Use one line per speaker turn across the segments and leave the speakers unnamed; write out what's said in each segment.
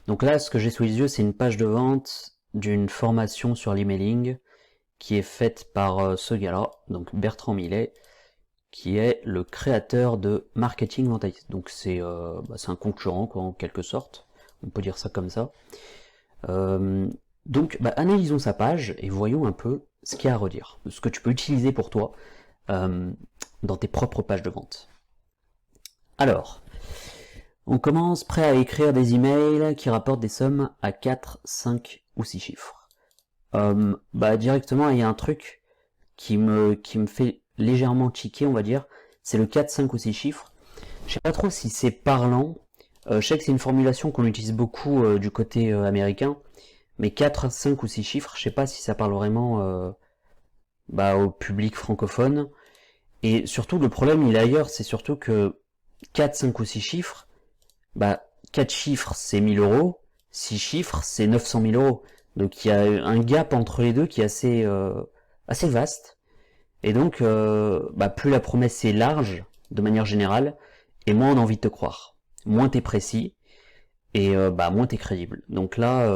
Donc là, ce que j'ai sous les yeux, c'est une page de vente d'une formation sur l'emailing qui est faite par ce gars-là, donc Bertrand Millet, qui est le créateur de Marketing Mentalist. Donc c'est un concurrent, quoi, en quelque sorte, on peut dire ça comme ça. Donc analysons sa page et voyons un peu ce qu'il y a à redire, ce que tu peux utiliser pour toi dans tes propres pages de vente. Alors, on commence prêt à écrire des emails qui rapportent des sommes à 4, 5 ou 6 chiffres. Directement, il y a un truc qui me fait légèrement tiquer, on va dire, c'est le 4, 5 ou 6 chiffres. Je sais pas trop si c'est parlant, je sais que c'est une formulation qu'on utilise beaucoup du côté américain, mais 4, 5 ou 6 chiffres, je sais pas si ça parle vraiment au public francophone. Et surtout, le problème, il est ailleurs, c'est surtout que 4, 5 ou 6 chiffres, 4 chiffres, c'est 1000 euros, 6 chiffres, c'est 900 000 euros. Donc il y a un gap entre les deux qui est assez vaste. Et donc, plus la promesse est large, de manière générale, et moins on a envie de te croire. Moins t'es précis, et moins t'es crédible. Donc là,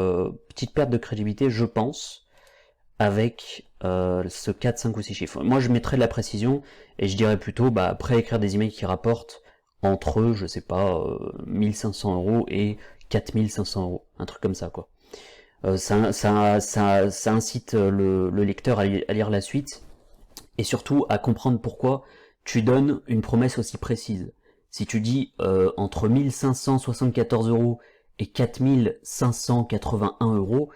petite perte de crédibilité, je pense, avec ce 4, 5 ou 6 chiffres. Moi, je mettrais de la précision, et je dirais plutôt, après écrire des emails qui rapportent entre, je sais pas, 1500 euros et 4500 euros. Un truc comme ça, quoi. Ça incite le lecteur à lire la suite, et surtout à comprendre pourquoi tu donnes une promesse aussi précise. Si tu dis entre 1574 euros et 4581 euros,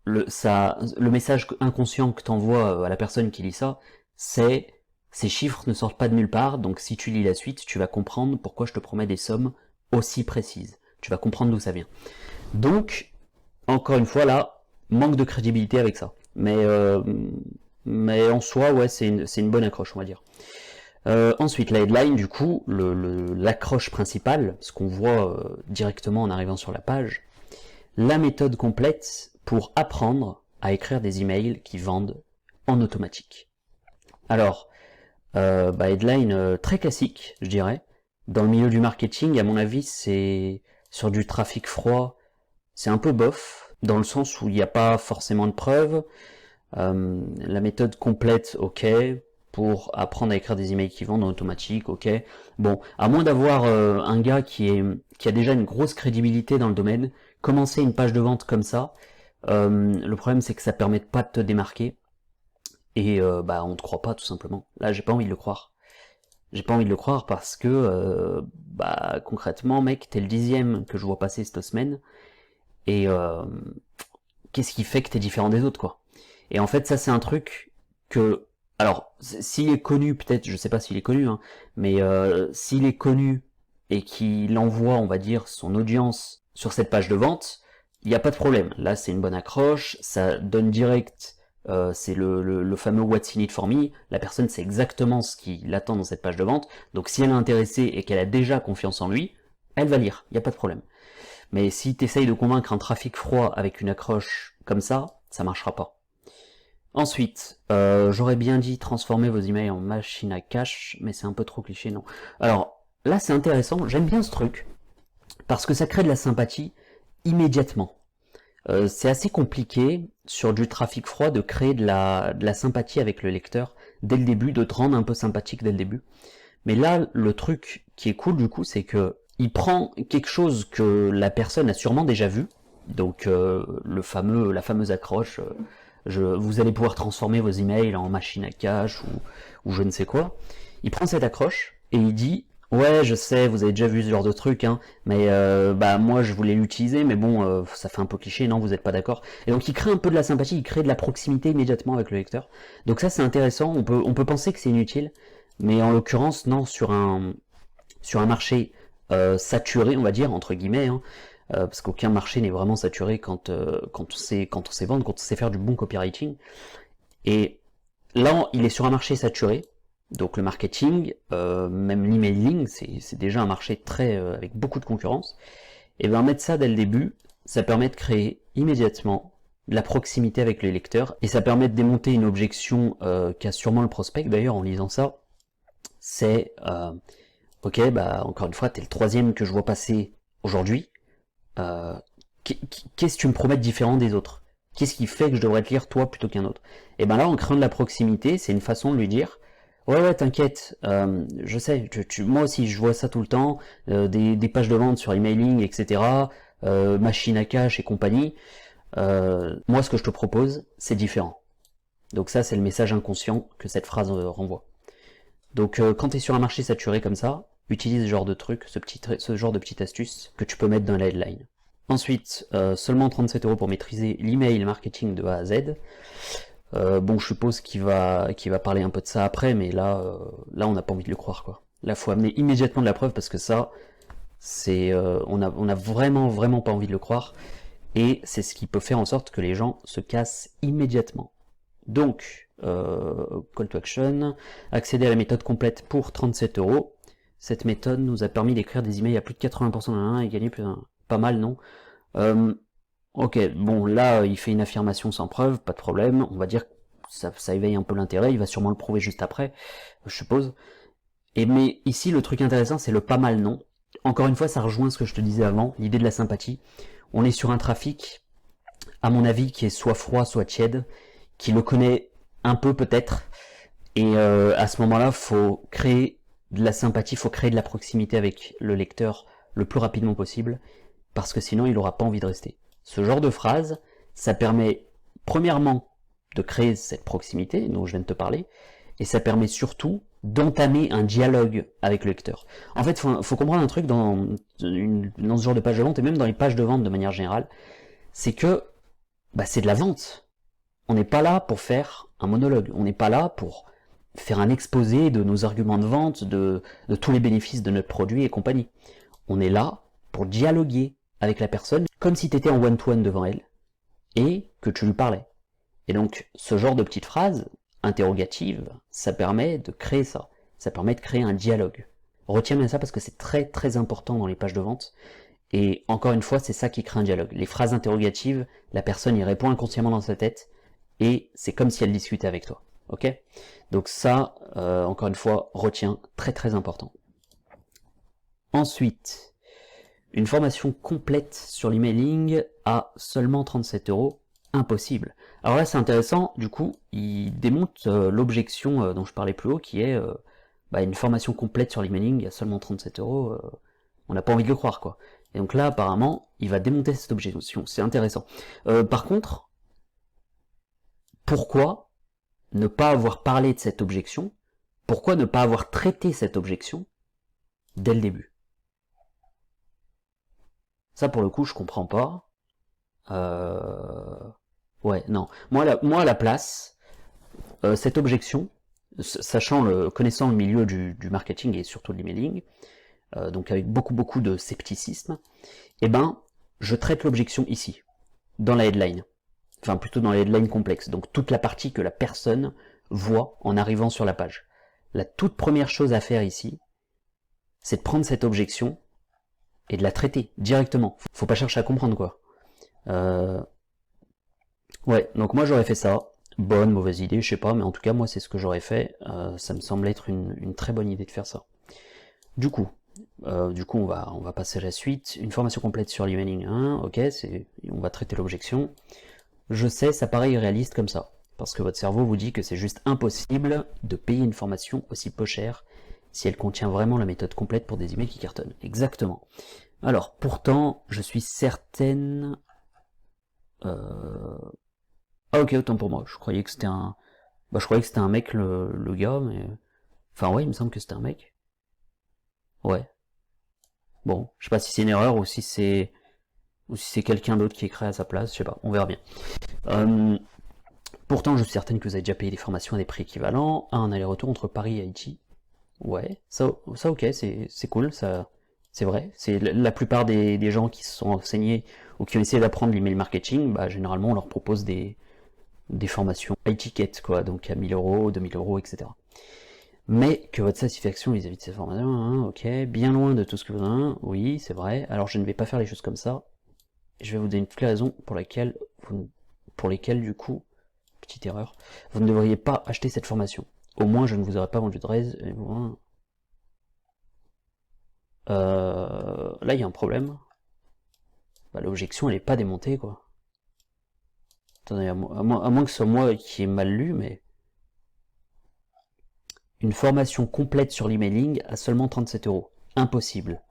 le message inconscient que t'envoies à la personne qui lit ça, c'est ces chiffres ne sortent pas de nulle part, donc si tu lis la suite, tu vas comprendre pourquoi je te promets des sommes aussi précises. Tu vas comprendre d'où ça vient. Donc, encore une fois là, manque de crédibilité avec ça. Mais en soi, ouais, c'est une bonne accroche, on va dire. Ensuite, la headline, du coup, l'accroche principale, ce qu'on voit directement en arrivant sur la page, la méthode complète pour apprendre à écrire des emails qui vendent en automatique. Alors, headline très classique, je dirais. Dans le milieu du marketing, à mon avis, c'est sur du trafic froid, c'est un peu bof, dans le sens où il n'y a pas forcément de preuves. La méthode complète, ok, pour apprendre à écrire des emails qui vendent en automatique, ok. Bon, à moins d'avoir un gars qui a déjà une grosse crédibilité dans le domaine, commencer une page de vente comme ça, le problème c'est que ça permet pas de te démarquer, et on te croit pas tout simplement. Là, j'ai pas envie de le croire. J'ai pas envie de le croire parce que, concrètement, mec, t'es le 10e que je vois passer cette semaine, et qu'est-ce qui fait que t'es différent des autres, quoi. Et en fait, ça, c'est un truc que... Alors, s'il est connu, peut-être, je sais pas s'il est connu, hein, mais s'il est connu et qu'il envoie, on va dire, son audience sur cette page de vente, il n'y a pas de problème. Là, c'est une bonne accroche, ça donne direct, c'est le fameux What's in it for me, la personne sait exactement ce qu'il attend dans cette page de vente, donc si elle est intéressée et qu'elle a déjà confiance en lui, elle va lire, il n'y a pas de problème. Mais si tu essayes de convaincre un trafic froid avec une accroche comme ça marchera pas. Ensuite, j'aurais bien dit transformer vos emails en machine à cash, mais c'est un peu trop cliché, non. Alors, là c'est intéressant, j'aime bien ce truc, parce que ça crée de la sympathie immédiatement. C'est assez compliqué, sur du trafic froid, de créer de la sympathie avec le lecteur dès le début, de te rendre un peu sympathique dès le début. Mais là, le truc qui est cool du coup, c'est que il prend quelque chose que la personne a sûrement déjà vu, donc la fameuse accroche, vous allez pouvoir transformer vos emails en machine à cash ou je ne sais quoi. Il prend cette accroche et il dit ouais, je sais, vous avez déjà vu ce genre de truc, hein, mais moi je voulais l'utiliser, mais bon, ça fait un peu cliché, non, vous n'êtes pas d'accord. Et donc il crée un peu de la sympathie, il crée de la proximité immédiatement avec le lecteur. Donc ça c'est intéressant, on peut penser que c'est inutile, mais en l'occurrence, non, sur un marché saturé, on va dire, entre guillemets, hein, parce qu'aucun marché n'est vraiment saturé quand on sait vendre, quand on sait faire du bon copywriting. Et là, il est sur un marché saturé, donc le marketing, même l'emailing, c'est déjà un marché très avec beaucoup de concurrence. Et bien mettre ça dès le début, ça permet de créer immédiatement de la proximité avec les lecteurs, et ça permet de démonter une objection qu'a sûrement le prospect, d'ailleurs, en lisant ça, c'est ok, encore une fois, t'es le 3e que je vois passer aujourd'hui, Qu'est-ce que tu me promets de différent des autres? Qu'est-ce qui fait que je devrais te lire toi plutôt qu'un autre? Et ben là, en créant de la proximité, c'est une façon de lui dire, ouais, t'inquiète, je sais, moi aussi, je vois ça tout le temps, des pages de vente sur emailing, etc., machine à cash et compagnie. Moi, ce que je te propose, c'est différent. Donc ça, c'est le message inconscient que cette phrase renvoie. Donc quand tu es sur un marché saturé comme ça, utilise ce genre de truc, ce genre de petite astuce que tu peux mettre dans la headline. Ensuite, seulement 37 € pour maîtriser l'email marketing de A à Z. Bon, je suppose qu'il va parler un peu de ça après, mais là, on n'a pas envie de le croire, quoi. Là, faut amener immédiatement de la preuve parce que ça, c'est, on a vraiment pas envie de le croire, et c'est ce qui peut faire en sorte que les gens se cassent immédiatement. Donc, call to action, accéder à la méthode complète pour 37 €. Cette méthode nous a permis d'écrire des emails à plus de 80% de 1 et gagner pas mal, non? Ok, bon, là, il fait une affirmation sans preuve, pas de problème, on va dire que ça éveille un peu l'intérêt, il va sûrement le prouver juste après, je suppose. Mais ici, le truc intéressant, c'est le pas mal non. Encore une fois, ça rejoint ce que je te disais avant, l'idée de la sympathie. On est sur un trafic, à mon avis, qui est soit froid, soit tiède, qui le connaît un peu peut-être, et à ce moment-là, faut créer de la sympathie, faut créer de la proximité avec le lecteur le plus rapidement possible, parce que sinon, il n'aura pas envie de rester. Ce genre de phrase, ça permet, premièrement, de créer cette proximité dont je viens de te parler, et ça permet surtout d'entamer un dialogue avec le lecteur. En fait, faut comprendre un truc dans ce genre de page de vente, et même dans les pages de vente de manière générale, c'est que c'est de la vente. On n'est pas là pour faire un monologue, on n'est pas là pour faire un exposé de nos arguments de vente, de tous les bénéfices de notre produit et compagnie. On est là pour dialoguer avec la personne, comme si tu étais en one-to-one devant elle, et que tu lui parlais. Et donc, ce genre de petite phrase interrogative, ça permet de créer ça. Ça permet de créer un dialogue. Retiens bien ça parce que c'est très très important dans les pages de vente. Et encore une fois, c'est ça qui crée un dialogue. Les phrases interrogatives, la personne y répond inconsciemment dans sa tête, et c'est comme si elle discutait avec toi. Ok? Donc ça, encore une fois, retiens, très très important. Ensuite, une formation complète sur l'emailing à seulement 37 €, impossible. Alors là c'est intéressant, du coup il démonte l'objection dont je parlais plus haut, qui est une formation complète sur l'emailing à seulement 37 €, on n'a pas envie de le croire, quoi. Et donc là apparemment il va démonter cette objection, c'est intéressant. Par contre, pourquoi ne pas avoir parlé de cette objection? Pourquoi ne pas avoir traité cette objection dès le début? Ça, pour le coup, je comprends pas. Ouais, non. Moi, à la place, cette objection, connaissant le milieu du marketing et surtout de l'emailing, donc avec beaucoup de scepticisme, je traite l'objection ici, dans la headline. Enfin, plutôt dans la headline complexe. Donc toute la partie que la personne voit en arrivant sur la page. La toute première chose à faire ici, c'est de prendre cette objection et de la traiter directement. Faut pas chercher à comprendre, quoi. Ouais, donc moi j'aurais fait ça. Bonne, mauvaise idée, je sais pas, mais en tout cas moi c'est ce que j'aurais fait. Ça me semble être une très bonne idée de faire ça. Du coup on va passer à la suite. Une formation complète sur l'emailing 1, ok, on va traiter l'objection. Je sais, ça paraît irréaliste comme ça, parce que votre cerveau vous dit que c'est juste impossible de payer une formation aussi peu chère si elle contient vraiment la méthode complète pour des emails qui cartonnent. Exactement. Alors, pourtant, je suis certaine... Ah ok, autant pour moi, je croyais que c'était un... je croyais que c'était un mec, le gars, mais... Enfin ouais, il me semble que c'était un mec. Ouais. Bon, je sais pas si c'est une erreur ou si c'est quelqu'un d'autre qui est créé à sa place, je sais pas, on verra bien. Pourtant, je suis certaine que vous avez déjà payé des formations à des prix équivalents à un aller-retour entre Paris et Haïti. Ouais, ça ok, c'est cool, ça, c'est vrai. C'est la plupart des gens qui se sont enseignés ou qui ont essayé d'apprendre l'email marketing, généralement on leur propose des formations high ticket, quoi, donc à 1000 €, 2000 €, etc. Mais que votre satisfaction vis-à-vis de ces formations, hein, ok, bien loin de tout ce que vous avez, oui, c'est vrai, alors je ne vais pas faire les choses comme ça. Je vais vous donner toutes les raisons pour lesquelles, du coup, petite erreur, vous ne devriez pas acheter cette formation. Au moins, je ne vous aurais pas vendu de rêve. Là, il y a un problème. bah, l'objection elle est pas démontée quoi. Attendez, à moins que ce soit moi qui ai mal lu, mais... Une formation complète sur l'emailing à seulement 37 €. Impossible.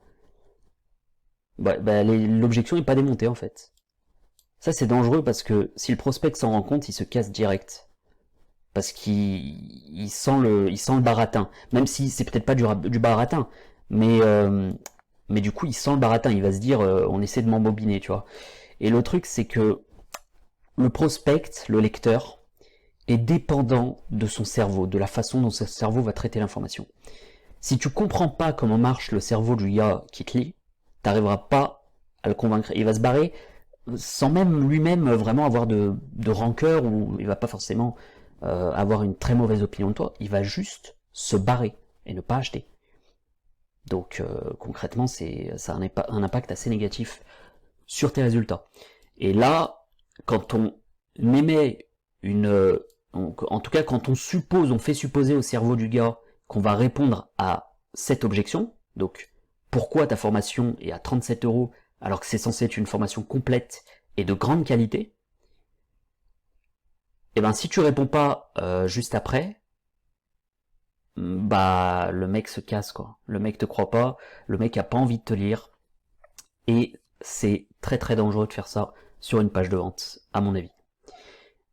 Bah, l'objection n'est pas démontée en fait. Ça c'est dangereux parce que si le prospect s'en rend compte, il se casse direct. Parce qu'il sent le baratin. Même si c'est peut-être pas du baratin, mais du coup il sent le baratin, il va se dire on essaie de m'embobiner, tu vois. Et le truc c'est que le prospect, le lecteur, est dépendant de son cerveau, de la façon dont son cerveau va traiter l'information. Si tu comprends pas comment marche le cerveau du gars qui te lit, t'arriveras pas à le convaincre. Il va se barrer sans même lui-même vraiment avoir de rancœur, ou il va pas forcément avoir une très mauvaise opinion de toi. Il va juste se barrer et ne pas acheter. Donc concrètement, ça a un impact assez négatif sur tes résultats. Et là, quand on émet en tout cas, quand on fait supposer au cerveau du gars qu'on va répondre à cette objection, donc pourquoi ta formation est à 37 € alors que c'est censé être une formation complète et de grande qualité, et ben si tu réponds pas juste après, bah le mec se casse quoi. Le mec te croit pas, le mec a pas envie de te lire, et c'est très très dangereux de faire ça sur une page de vente, à mon avis.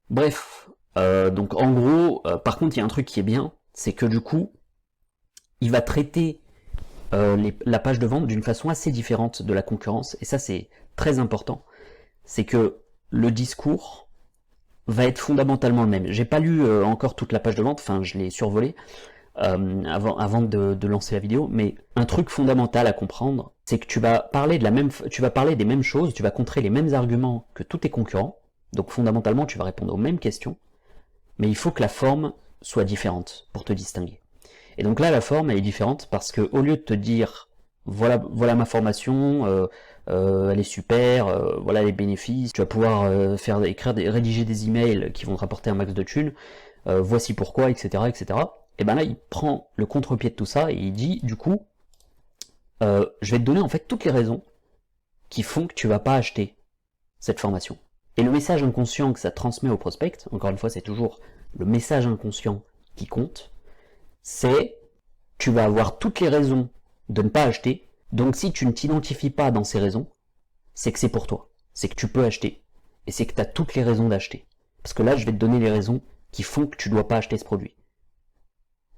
Bref, donc en gros, par contre il y a un truc qui est bien, c'est que du coup, il va traiter la page de vente d'une façon assez différente de la concurrence, et ça c'est très important, c'est que le discours va être fondamentalement le même. J'ai pas lu encore toute la page de vente, enfin je l'ai survolé avant de lancer la vidéo, mais un truc fondamental à comprendre, c'est que tu vas parler des mêmes choses, tu vas contrer les mêmes arguments que tous tes concurrents, donc fondamentalement tu vas répondre aux mêmes questions, mais il faut que la forme soit différente pour te distinguer. Et donc là, la forme, elle est différente parce que au lieu de te dire voilà ma formation, elle est super, voilà les bénéfices, tu vas pouvoir rédiger des emails qui vont te rapporter un max de thunes, voici pourquoi, etc., etc. Et ben là, il prend le contre-pied de tout ça et il dit, du coup, je vais te donner en fait toutes les raisons qui font que tu vas pas acheter cette formation. Et le message inconscient que ça transmet au prospect, encore une fois, c'est toujours le message inconscient qui compte, c'est tu vas avoir toutes les raisons de ne pas acheter, donc si tu ne t'identifies pas dans ces raisons, c'est que c'est pour toi, c'est que tu peux acheter, et c'est que tu as toutes les raisons d'acheter. Parce que là, je vais te donner les raisons qui font que tu ne dois pas acheter ce produit.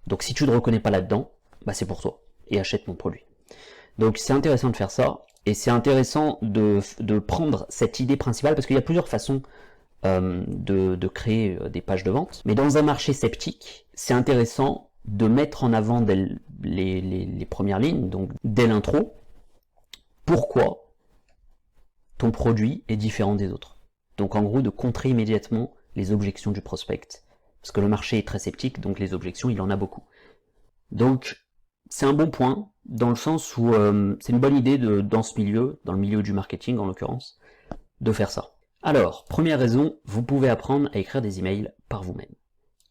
Donc si tu ne te reconnais pas là-dedans, bah c'est pour toi, et achète mon produit. Donc c'est intéressant de faire ça, et c'est intéressant de prendre cette idée principale, parce qu'il y a plusieurs façons de créer des pages de vente, mais dans un marché sceptique, c'est intéressant de mettre en avant dès les premières lignes, donc dès l'intro, pourquoi ton produit est différent des autres. Donc en gros, de contrer immédiatement les objections du prospect, parce que le marché est très sceptique, donc les objections, il en a beaucoup. Donc c'est un bon point, dans le sens où c'est une bonne idée dans ce milieu, dans le milieu du marketing en l'occurrence, de faire ça. Alors, première raison, vous pouvez apprendre à écrire des emails par vous-même.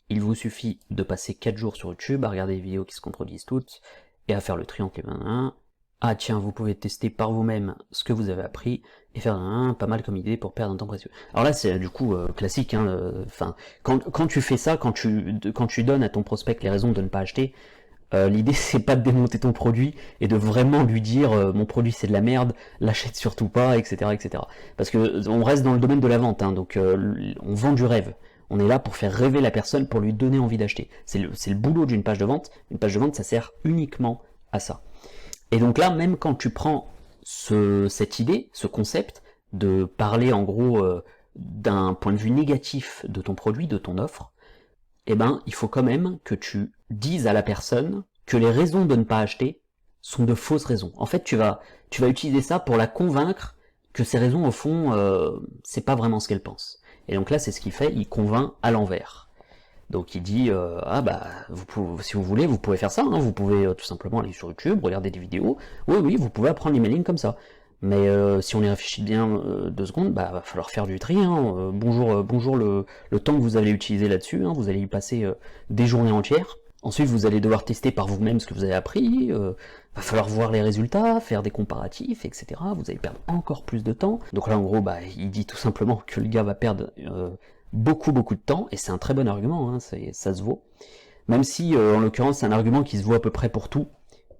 Il vous suffit de passer 4 jours sur YouTube, à regarder des vidéos qui se contredisent toutes, et à faire le tri entre les mains. Ah tiens, vous pouvez tester par vous-même ce que vous avez appris, et faire pas mal comme idée pour perdre un temps précieux. Alors là, c'est du coup classique, quand tu fais ça, quand tu donnes à ton prospect les raisons de ne pas acheter, l'idée c'est pas de démonter ton produit et de vraiment lui dire mon produit c'est de la merde, l'achète surtout pas, etc., etc. Parce que on reste dans le domaine de la vente, donc on vend du rêve. On est là pour faire rêver la personne, pour lui donner envie d'acheter. C'est le boulot d'une page de vente. Une page de vente, ça sert uniquement à ça. Et donc là, même quand tu prends cette idée, ce concept, de parler en gros d'un point de vue négatif de ton produit, de ton offre, eh ben, il faut quand même que tu dises à la personne que les raisons de ne pas acheter sont de fausses raisons. En fait, tu vas utiliser ça pour la convaincre que ces raisons, au fond, c'est pas vraiment ce qu'elle pense. Et donc là, c'est ce qu'il fait, il convainc à l'envers. Donc il dit, si vous voulez, vous pouvez faire ça, vous pouvez tout simplement aller sur YouTube, regarder des vidéos, oui, vous pouvez apprendre l'emailing comme ça. Mais si on y réfléchit bien 2 secondes, va falloir faire du tri. Bonjour le temps que vous allez utiliser là-dessus, vous allez y passer des journées entières. Ensuite, vous allez devoir tester par vous-même ce que vous avez appris, va falloir voir les résultats, faire des comparatifs, etc. Vous allez perdre encore plus de temps. Donc là, en gros, bah, il dit tout simplement que le gars va perdre beaucoup de temps, et c'est un très bon argument, hein, ça se vaut. Même si, en l'occurrence, c'est un argument qui se vaut à peu près pour tout,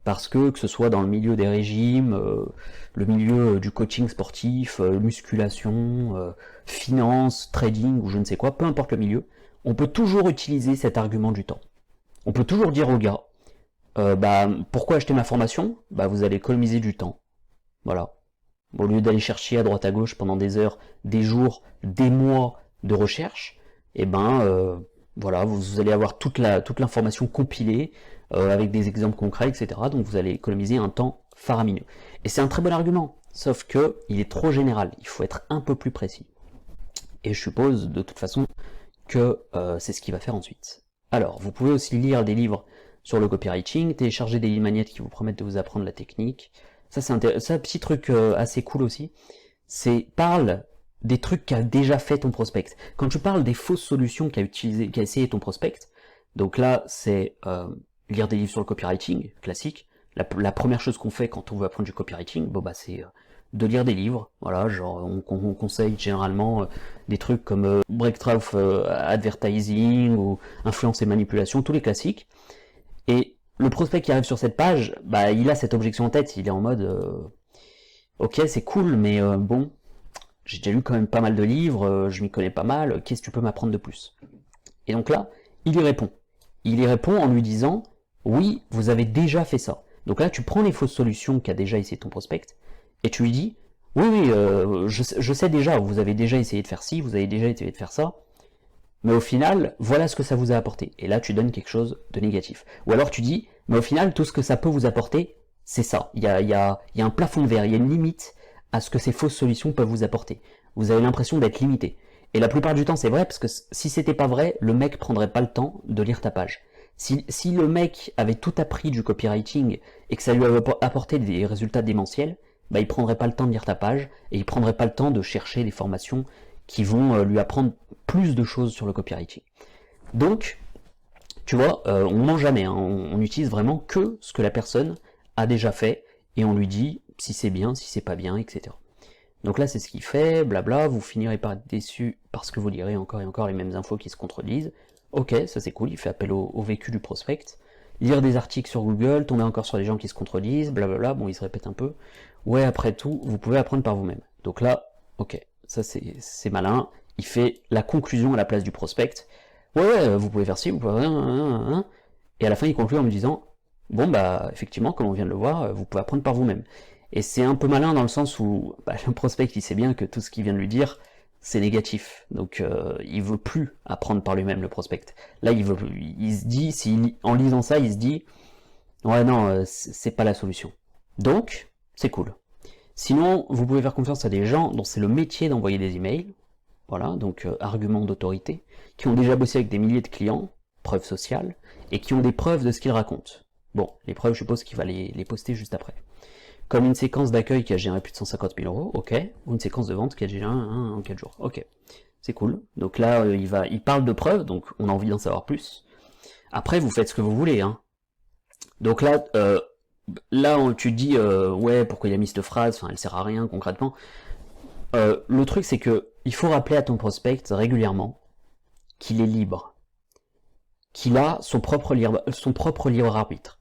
parce que ce soit dans le milieu des régimes, le milieu du coaching sportif, musculation, finance, trading, ou je ne sais quoi, peu importe le milieu, on peut toujours utiliser cet argument du temps. On peut toujours dire au gars, bah, pourquoi acheter ma formation? Bah, vous allez économiser du temps. Voilà. Au lieu d'aller chercher à droite à gauche pendant des heures, des jours, des mois de recherche, et ben, voilà, vous allez avoir toute l'information compilée, avec des exemples concrets, etc. Donc vous allez économiser un temps faramineux. Et c'est un très bon argument, sauf que il est trop général, il faut être un peu plus précis. Et je suppose, de toute façon, que c'est ce qu'il va faire ensuite. Alors, vous pouvez aussi lire des livres sur le copywriting, télécharger des lignes magnétiques qui vous promettent de vous apprendre la technique. Ça, c'est un petit truc assez cool aussi. C'est parle des trucs qu'a déjà fait ton prospect. Quand je parle des fausses solutions qu'a essayé ton prospect, donc là, c'est lire des livres sur le copywriting, classique. La première chose qu'on fait quand on veut apprendre du copywriting, bon bah c'est de lire des livres, voilà, genre on conseille généralement des trucs comme Breakthrough Advertising ou Influence et Manipulation, tous les classiques. Et le prospect qui arrive sur cette page, bah il a cette objection en tête, il est en mode ok c'est cool, mais bon, j'ai déjà lu quand même pas mal de livres, je m'y connais pas mal, qu'est-ce que tu peux m'apprendre de plus? Et donc là, il y répond. Il y répond en lui disant oui, vous avez déjà fait ça. Donc là, tu prends les fausses solutions qu'a déjà essayé ton prospect, et tu lui dis, oui, je sais déjà, vous avez déjà essayé de faire ci, vous avez déjà essayé de faire ça, mais au final, voilà ce que ça vous a apporté. Et là, tu donnes quelque chose de négatif. Ou alors tu dis, mais au final, tout ce que ça peut vous apporter, c'est ça. Il y a un plafond de verre, il y a une limite à ce que ces fausses solutions peuvent vous apporter. Vous avez l'impression d'être limité. Et la plupart du temps, c'est vrai, parce que si c'était pas vrai, le mec prendrait pas le temps de lire ta page. Si le mec avait tout appris du copywriting et que ça lui avait apporté des résultats démentiels, bah il prendrait pas le temps de lire ta page et il prendrait pas le temps de chercher des formations qui vont lui apprendre plus de choses sur le copywriting. Donc, tu vois, on ment jamais, hein, on utilise vraiment que ce que la personne a déjà fait et on lui dit si c'est bien, si c'est pas bien, etc. Donc là, c'est ce qu'il fait, blabla, vous finirez par être déçu parce que vous lirez encore et encore les mêmes infos qui se contredisent. Ok, ça c'est cool, il fait appel au vécu du prospect. Lire des articles sur Google, tomber encore sur des gens qui se contredisent, blablabla, bon, il se répète un peu. Ouais, après tout, vous pouvez apprendre par vous-même. Donc là, ok, ça c'est malin, il fait la conclusion à la place du prospect. Ouais, vous pouvez faire ci, vous pouvez... Et à la fin, il conclut en me disant, bon, bah, effectivement, comme on vient de le voir, vous pouvez apprendre par vous-même. Et c'est un peu malin dans le sens où bah, le prospect, il sait bien que tout ce qu'il vient de lui dire, c'est négatif. Donc, il veut plus apprendre par lui-même, le prospect. Là, il se dit, en lisant ça, il se dit, ouais, non, c'est pas la solution. Donc, c'est cool. Sinon, vous pouvez faire confiance à des gens dont c'est le métier d'envoyer des emails, voilà, donc argument d'autorité, qui ont déjà bossé avec des milliers de clients, preuves sociales, et qui ont des preuves de ce qu'ils racontent. Bon, les preuves, je suppose qu'il va les poster juste après. Comme une séquence d'accueil qui a généré plus de 150 000 euros, ok, ou une séquence de vente qui a généré en 4 jours, ok. C'est cool. Donc là, il parle de preuves, donc on a envie d'en savoir plus. Après, vous faites ce que vous voulez, hein. Donc là, tu te dis, ouais, pourquoi il a mis cette phrase, enfin, elle sert à rien concrètement. Le truc, c'est que il faut rappeler à ton prospect régulièrement qu'il est libre, qu'il a son propre libre arbitre.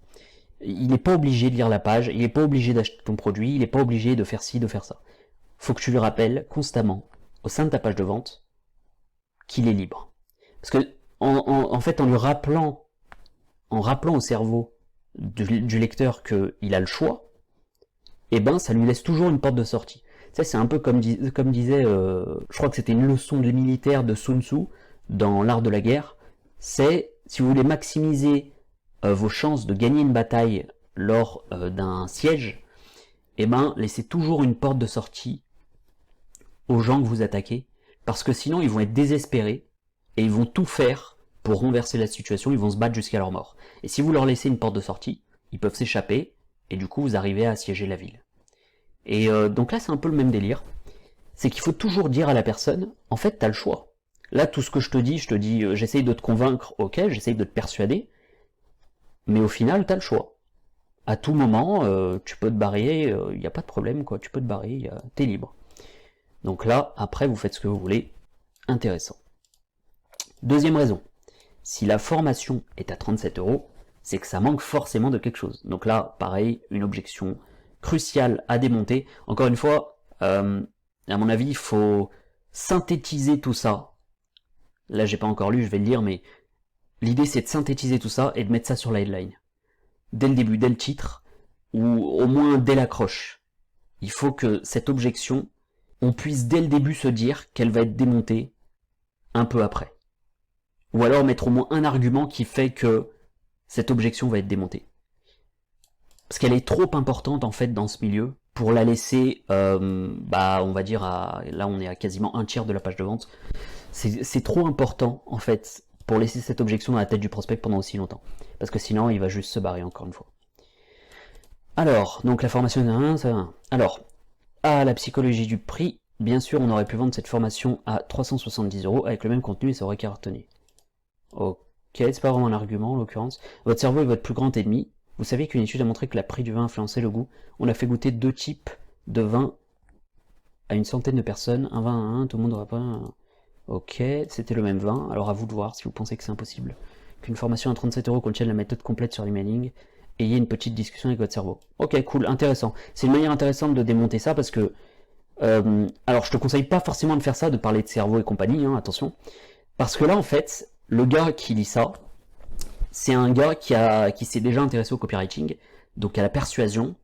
Il n'est pas obligé de lire la page, il n'est pas obligé d'acheter ton produit, il n'est pas obligé de faire ci, de faire ça. Faut que tu lui rappelles constamment, au sein de ta page de vente, qu'il est libre. Parce que, en fait, en rappelant au cerveau du lecteur qu'il a le choix, eh ben, ça lui laisse toujours une porte de sortie. Ça, c'est un peu comme disait, je crois que c'était une leçon de militaire de Sun Tzu, dans l'art de la guerre, c'est, si vous voulez maximiser vos chances de gagner une bataille lors d'un siège, eh ben, laissez toujours une porte de sortie aux gens que vous attaquez, parce que sinon ils vont être désespérés, et ils vont tout faire pour renverser la situation, ils vont se battre jusqu'à leur mort. Et si vous leur laissez une porte de sortie, ils peuvent s'échapper, et du coup vous arrivez à assiéger la ville. Et donc là c'est un peu le même délire, c'est qu'il faut toujours dire à la personne, en fait t'as le choix. Là tout ce que je te dis, j'essaye de te convaincre, ok, j'essaye de te persuader, Mais au final, tu as le choix. À tout moment, tu peux te barrer, il n'y a pas de problème, quoi. Tu peux te barrer, t'es libre. Donc là, après, vous faites ce que vous voulez. Intéressant. Deuxième raison. Si la formation est à 37 €, c'est que ça manque forcément de quelque chose. Donc là, pareil, une objection cruciale à démonter. Encore une fois, à mon avis, il faut synthétiser tout ça. Là, j'ai pas encore lu, je vais le lire, mais l'idée, c'est de synthétiser tout ça et de mettre ça sur la headline. Dès le début, dès le titre, ou au moins dès l'accroche. Il faut que cette objection, on puisse dès le début se dire qu'elle va être démontée un peu après. Ou alors mettre au moins un argument qui fait que cette objection va être démontée. Parce qu'elle est trop importante en fait dans ce milieu pour la laisser, on va dire, là on est à quasiment un tiers de la page de vente. C'est trop important en fait pour laisser cette objection dans la tête du prospect pendant aussi longtemps. Parce que sinon il va juste se barrer encore une fois. Alors, donc la formation Alors, à la psychologie du prix, bien sûr on aurait pu vendre cette formation à 370 € avec le même contenu et ça aurait cartonné. Ok, c'est pas vraiment un argument en l'occurrence. Votre cerveau est votre plus grand ennemi. Vous savez qu'une étude a montré que la prix du vin influençait le goût. On a fait goûter 2 types de vin à une centaine de personnes. Un vin à un, tout le monde n'aura pas un... Ok, c'était le même vin. Alors à vous de voir si vous pensez que c'est impossible. Qu'une formation à 37 € contienne la méthode complète sur l'emailing. Ayez une petite discussion avec votre cerveau. Ok, cool, intéressant. C'est une manière intéressante de démonter ça parce que... alors je te conseille pas forcément de faire ça, de parler de cerveau et compagnie, hein, attention. Parce que là en fait, le gars qui lit ça, c'est un gars qui s'est déjà intéressé au copywriting, donc à la persuasion,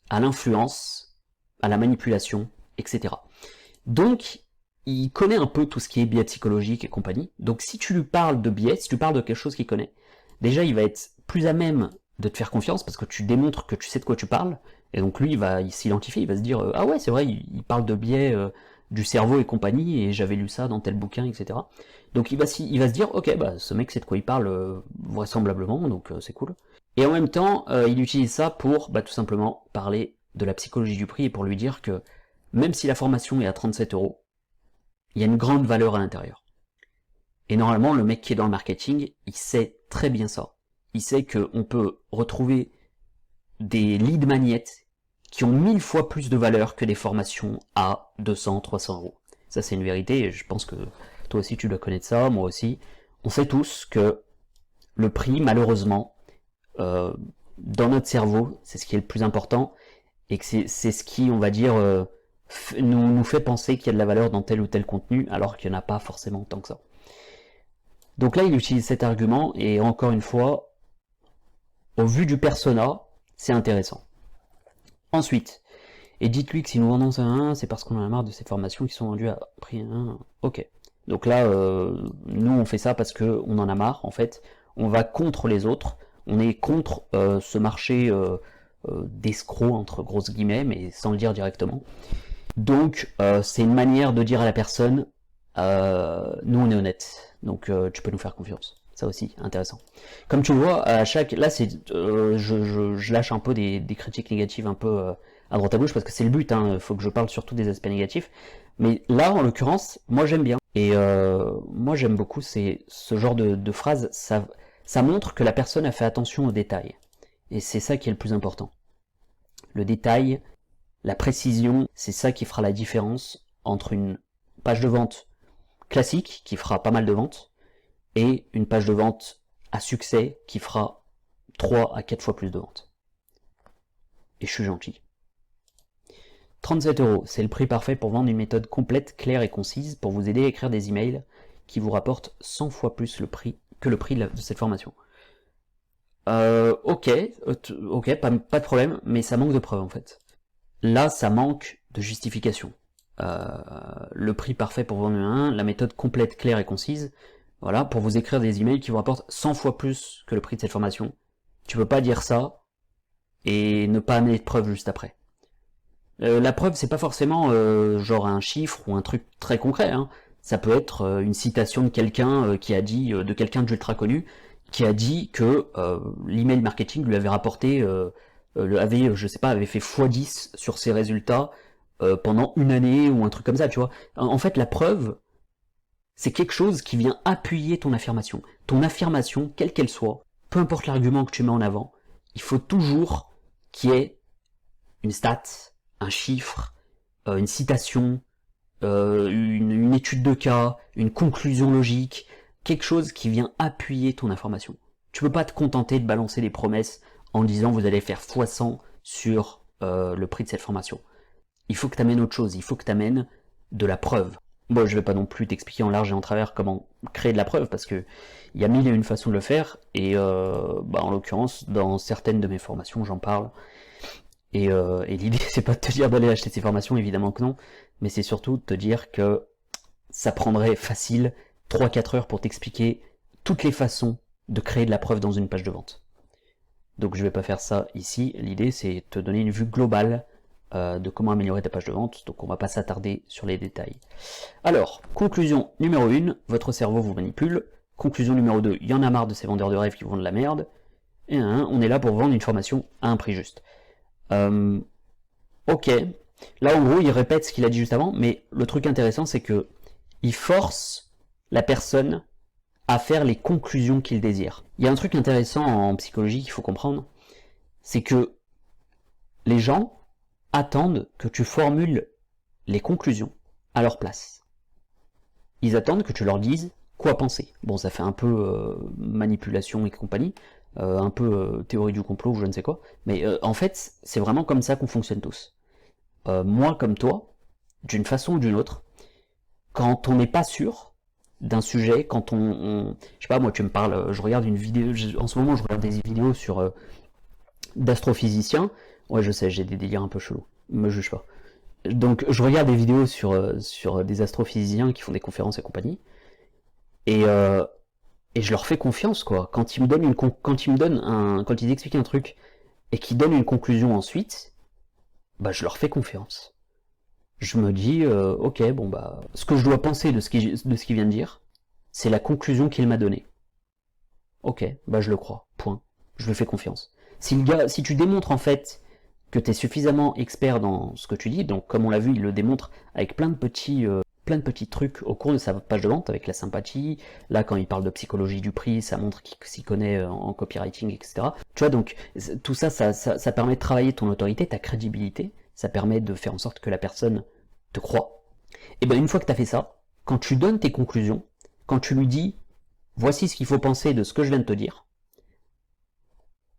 à l'influence, à la manipulation, etc. Donc, il connaît un peu tout ce qui est biais psychologique et compagnie. Donc si tu lui parles de biais, si tu parles de quelque chose qu'il connaît, déjà il va être plus à même de te faire confiance parce que tu démontres que tu sais de quoi tu parles. Et donc lui, il s'identifie, il va se dire ah ouais c'est vrai, il parle de biais du cerveau et compagnie et j'avais lu ça dans tel bouquin, etc. Donc il va se dire ok bah ce mec sait de quoi il parle vraisemblablement, donc c'est cool. Et en même temps, il utilise ça pour tout simplement parler de la psychologie du prix et pour lui dire que même si la formation est à 37 €, il y a une grande valeur à l'intérieur. Et normalement, le mec qui est dans le marketing, il sait très bien ça. Il sait qu'on peut retrouver des lead magnets qui ont 1000 fois plus de valeur que des formations à 200, 300 €. Ça, c'est une vérité, et je pense que toi aussi tu dois connaître ça, moi aussi. On sait tous que le prix, malheureusement, dans notre cerveau, c'est ce qui est le plus important, et que c'est ce qui, on va dire, nous fait penser qu'il y a de la valeur dans tel ou tel contenu, alors qu'il n'y en a pas forcément tant que ça. Donc là, il utilise cet argument, et encore une fois, au vu du persona, c'est intéressant. Ensuite, et dites-lui que si nous vendons ça à 1, c'est parce qu'on en a marre de ces formations qui sont vendues à prix 1. Ok. Donc là, nous on fait ça parce qu'on en a marre, en fait. On va contre les autres, on est contre ce marché d'escrocs, entre grosses guillemets, mais sans le dire directement. Donc c'est une manière de dire à la personne, nous on est honnête, donc tu peux nous faire confiance. Ça aussi, intéressant. Comme tu le vois, à chaque... Là, c'est, je lâche un peu des critiques négatives un peu à droite à gauche, parce que c'est le but, hein, faut que je parle surtout des aspects négatifs. Mais là, en l'occurrence, moi j'aime bien. Et moi j'aime beaucoup ce genre de phrases, ça montre que la personne a fait attention aux détails. Et c'est ça qui est le plus important. Le détail, la précision, c'est ça qui fera la différence entre une page de vente classique, qui fera pas mal de ventes, et une page de vente à succès qui fera 3 à 4 fois plus de ventes. Et je suis gentil. 37 €, c'est le prix parfait pour vendre une méthode complète, claire et concise pour vous aider à écrire des emails qui vous rapportent 100 fois plus que le prix de cette formation. Ok, pas de problème, mais ça manque de preuves en fait. Là, ça manque de justification. Le prix parfait pour vendre la méthode complète, claire et concise, voilà, pour vous écrire des emails qui vous rapportent 100 fois plus que le prix de cette formation. Tu peux pas dire ça et ne pas amener de preuves juste après. La preuve, c'est pas forcément genre un chiffre ou un truc très concret, hein. Ça peut être une citation de quelqu'un qui a dit, de quelqu'un d'ultra connu, qui a dit que l'email marketing lui avait rapporté, avait fait x10 sur ses résultats pendant une année ou un truc comme ça, tu vois. En fait, la preuve, c'est quelque chose qui vient appuyer ton affirmation. Ton affirmation, quelle qu'elle soit, peu importe l'argument que tu mets en avant, il faut toujours qu'il y ait une stat, un chiffre, une citation, une étude de cas, une conclusion logique, quelque chose qui vient appuyer ton information. Tu peux pas te contenter de balancer des promesses en disant vous allez faire x100 sur le prix de cette formation. Il faut que tu amènes autre chose, il faut que tu amènes de la preuve. Bon, je vais pas non plus t'expliquer en large et en travers comment créer de la preuve, parce que il y a mille et une façons de le faire, et en l'occurrence, dans certaines de mes formations, j'en parle. Et l'idée, c'est pas de te dire d'aller acheter ces formations, évidemment que non, mais c'est surtout de te dire que ça prendrait facile 3-4 heures pour t'expliquer toutes les façons de créer de la preuve dans une page de vente. Donc je vais pas faire ça ici, l'idée c'est de te donner une vue globale de comment améliorer ta page de vente, donc on va pas s'attarder sur les détails. Alors, conclusion numéro 1, votre cerveau vous manipule. Conclusion numéro 2, il y en a marre de ces vendeurs de rêve qui vendent de la merde. Et on est là pour vendre une formation à un prix juste. Ok, là en gros il répète ce qu'il a dit juste avant, mais le truc intéressant c'est que il force la personne à faire les conclusions qu'il désire. Il y a un truc intéressant en psychologie qu'il faut comprendre, c'est que les gens attendent que tu formules les conclusions à leur place. Ils attendent que tu leur dises quoi penser. Bon, ça fait un peu manipulation et compagnie, un peu théorie du complot ou je ne sais quoi, mais en fait, c'est vraiment comme ça qu'on fonctionne tous. Moi comme toi, d'une façon ou d'une autre, quand on n'est pas sûr d'un sujet, quand je sais pas, moi tu me parles, je regarde une vidéo, en ce moment je regarde des vidéos sur d'astrophysiciens, ouais je sais, j'ai des délires un peu chelous, me juge pas. Donc je regarde des vidéos sur des astrophysiciens qui font des conférences et compagnie, et je leur fais confiance quoi. Quand ils expliquent un truc et qu'ils donnent une conclusion ensuite, bah je leur fais confiance. Je me dis ok bon bah ce que je dois penser de ce qu'il vient de dire, c'est la conclusion qu'il m'a donnée. Ok, bah je le crois. Point. Je lui fais confiance. Si tu démontres en fait que tu es suffisamment expert dans ce que tu dis, donc comme on l'a vu, il le démontre avec plein de petits trucs au cours de sa page de vente, avec la sympathie, là quand il parle de psychologie du prix, ça montre qu'il s'y connaît en copywriting, etc. Tu vois, donc tout ça, ça permet de travailler ton autorité, ta crédibilité, ça permet de faire en sorte que la personne te croit. Et bien une fois que tu as fait ça, quand tu donnes tes conclusions, quand tu lui dis voici ce qu'il faut penser de ce que je viens de te dire,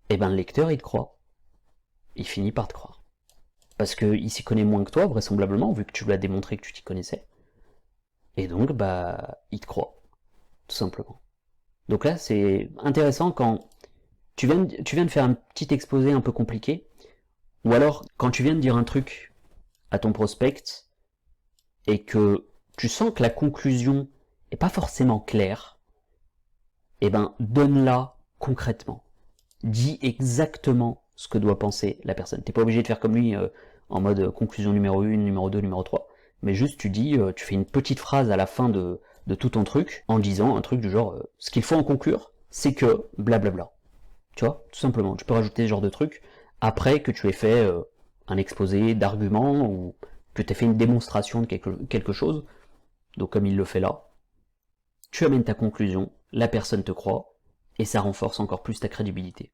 et ben le lecteur il te croit. Il finit par te croire. Parce qu'il s'y connaît moins que toi, vraisemblablement, vu que tu lui as démontré que tu t'y connaissais. Et donc, bah, il te croit. Tout simplement. Donc là, c'est intéressant quand tu viens de faire un petit exposé un peu compliqué, ou alors quand tu viens de dire un truc à ton prospect, et que tu sens que la conclusion est pas forcément claire, et ben, donne-la concrètement. Dis exactement ce que doit penser la personne. T'es pas obligé de faire comme lui en mode conclusion numéro 1, numéro 2, numéro 3, mais juste tu dis, tu fais une petite phrase à la fin de tout ton truc en disant un truc du genre ce qu'il faut en conclure, c'est que blablabla. Tu vois, tout simplement. Tu peux rajouter ce genre de truc après que tu aies fait un exposé d'arguments ou que tu aies fait une démonstration de quelque chose. Donc comme il le fait là, tu amènes ta conclusion, la personne te croit, et ça renforce encore plus ta crédibilité.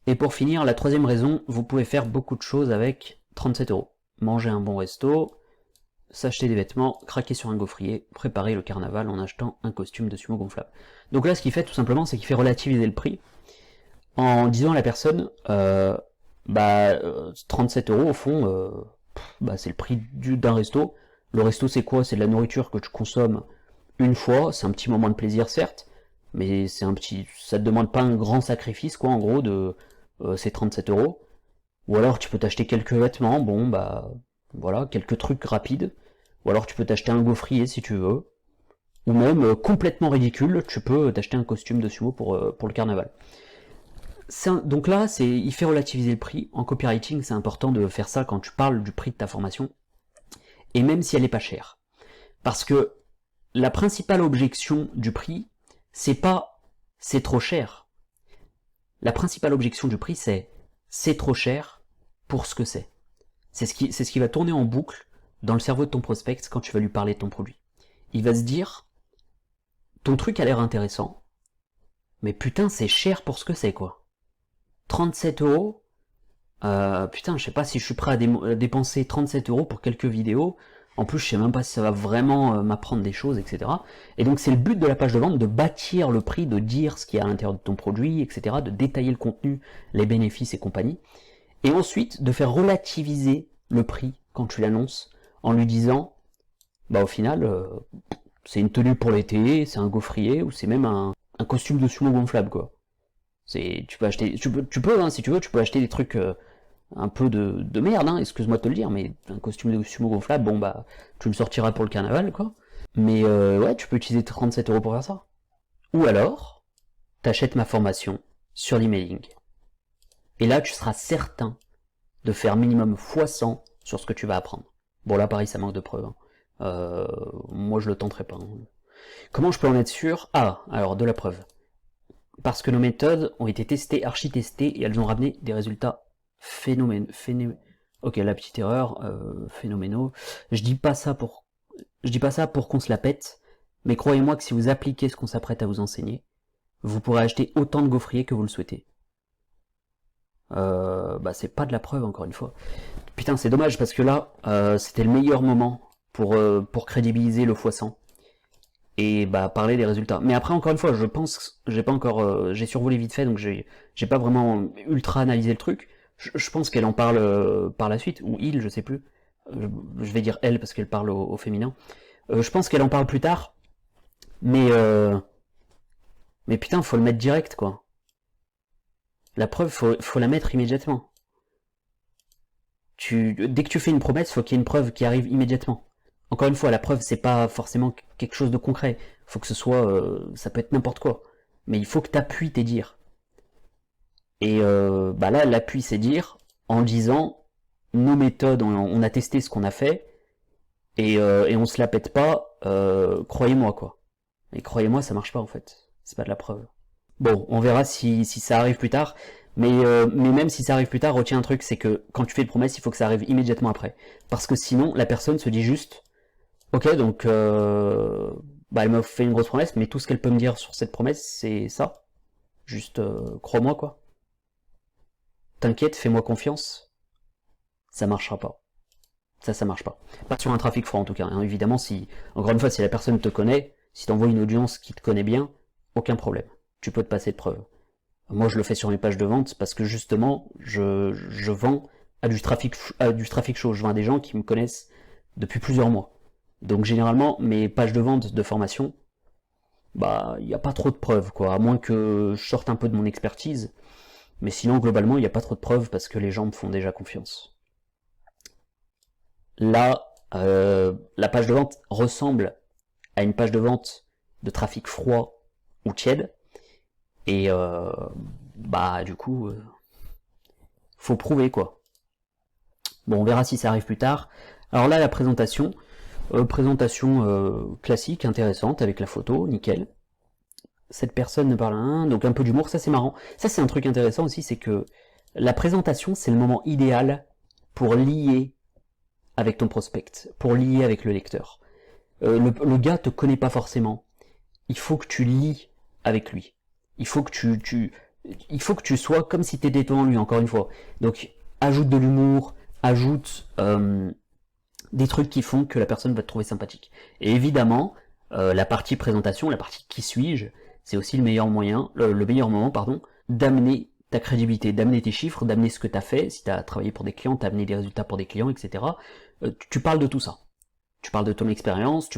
Et pour finir, la troisième raison, vous pouvez faire beaucoup de choses avec 37 €. Manger un bon resto, s'acheter des vêtements, craquer sur un gaufrier, préparer le carnaval en achetant un costume de sumo gonflable. Donc là, ce qu'il fait tout simplement, c'est qu'il fait relativiser le prix en disant à la personne, 37 € au fond, c'est le prix d'un resto. Le resto, c'est quoi? C'est de la nourriture que tu consommes une fois, c'est un petit moment de plaisir certes, mais ça te demande pas un grand sacrifice quoi en gros de ces 37 €. Ou alors tu peux t'acheter quelques vêtements, bon bah voilà, quelques trucs rapides. Ou alors tu peux t'acheter un gaufrier si tu veux. Ou même complètement ridicule, tu peux t'acheter un costume de sumo pour le carnaval. Donc là, il fait relativiser le prix. En copywriting, c'est important de faire ça quand tu parles du prix de ta formation. Et même si elle est pas chère. Parce que la principale objection du prix, c'est pas c'est trop cher. La principale objection du prix, c'est trop cher pour ce que c'est. C'est ce qui va tourner en boucle dans le cerveau de ton prospect quand tu vas lui parler de ton produit. Il va se dire, ton truc a l'air intéressant, Mais putain, c'est cher pour ce que c'est, quoi. 37 €. Putain, je sais pas si je suis prêt à dépenser 37 € pour quelques vidéos. En plus, je sais même pas si ça va vraiment m'apprendre des choses, etc. Et donc, c'est le but de la page de vente, de bâtir le prix, de dire ce qu'il y a à l'intérieur de ton produit, etc. De détailler le contenu, les bénéfices et compagnie. Et ensuite, de faire relativiser le prix quand tu l'annonces, en lui disant, bah au final, c'est une tenue pour l'été, c'est un gaufrier, ou c'est même un costume de sumo gonflable, quoi. Tu peux acheter, hein, si tu veux, tu peux acheter des trucs un peu de merde, hein, excuse-moi de te le dire, mais un costume de sumo gonflable, bon bah, tu le sortiras pour le carnaval, quoi. Mais ouais, tu peux utiliser 37 € pour faire ça. Ou alors, t'achètes ma formation sur l'emailing. Et là, tu seras certain de faire minimum x100 sur ce que tu vas apprendre. Bon là, pareil, ça manque de preuves. Hein. Moi, je le tenterai pas. Hein. Comment je peux en être sûr? Ah, alors, de la preuve. Parce que nos méthodes ont été testées, archi-testées, et elles ont ramené des résultats phénoménaux. Ok, la petite erreur, phénoménaux. Je dis pas ça pour qu'on se la pète, mais croyez-moi que si vous appliquez ce qu'on s'apprête à vous enseigner, vous pourrez acheter autant de gaufriers que vous le souhaitez. Bah c'est pas de la preuve encore une fois. Putain, c'est dommage parce que là, c'était le meilleur moment pour crédibiliser le x100 et bah parler des résultats. Mais après, encore une fois, je pense, j'ai pas encore, j'ai survolé vite fait, donc j'ai pas vraiment ultra analysé le truc. Je pense qu'elle en parle par la suite, ou il, je sais plus. Je vais dire elle parce qu'elle parle au féminin. Je pense qu'elle en parle plus tard, mais putain, faut le mettre direct quoi. La preuve, faut la mettre immédiatement. Dès que tu fais une promesse, faut qu'il y ait une preuve qui arrive immédiatement. Encore une fois, la preuve, c'est pas forcément quelque chose de concret. Faut que ce soit, ça peut être n'importe quoi. Mais il faut que t'appuies tes dires. Et bah là, l'appui, c'est dire en disant nos méthodes, on a testé ce qu'on a fait et on se la pète pas. Croyez-moi quoi. Et croyez-moi, ça marche pas en fait. C'est pas de la preuve. Bon, on verra si ça arrive plus tard. Mais même si ça arrive plus tard, retiens un truc, c'est que quand tu fais une promesse, il faut que ça arrive immédiatement après. Parce que sinon, la personne se dit juste, ok, donc bah elle m'a fait une grosse promesse, mais tout ce qu'elle peut me dire sur cette promesse, c'est ça. Juste, crois-moi quoi. T'inquiète, fais-moi confiance. Ça marchera pas. Ça marche pas. Pas sur un trafic froid en tout cas. Hein. Évidemment, encore une fois, si la personne te connaît, si t'envoies une audience qui te connaît bien, aucun problème. Tu peux te passer de preuves. Moi, je le fais sur mes pages de vente parce que justement, je vends à du trafic chaud. Je vends à des gens qui me connaissent depuis plusieurs mois. Donc généralement, mes pages de vente de formation, bah, il n'y a pas trop de preuves, quoi. À moins que je sorte un peu de mon expertise. Mais sinon, globalement, il n'y a pas trop de preuves parce que les gens me font déjà confiance. Là, la page de vente ressemble à une page de vente de trafic froid ou tiède. Et bah du coup, faut prouver quoi. Bon, on verra si ça arrive plus tard. Alors là, la présentation, classique, intéressante, avec la photo, nickel. Cette personne ne parle rien, donc un peu d'humour, ça c'est marrant. Ça c'est un truc intéressant aussi, c'est que la présentation, c'est le moment idéal pour lier avec ton prospect, pour lier avec le lecteur. Le gars te connaît pas forcément. Il faut que tu lies avec lui. Il faut que il faut que tu sois comme si tu étais devant lui, encore une fois. Donc, ajoute de l'humour, ajoute des trucs qui font que la personne va te trouver sympathique. Et évidemment, la partie présentation, la partie qui suis-je, c'est aussi le meilleur moyen, le meilleur moment, pardon, d'amener ta crédibilité, d'amener tes chiffres, d'amener ce que tu as fait, si tu as travaillé pour des clients, tu as amené des résultats pour des clients, etc. Tu parles de tout ça. Tu parles de ton expérience,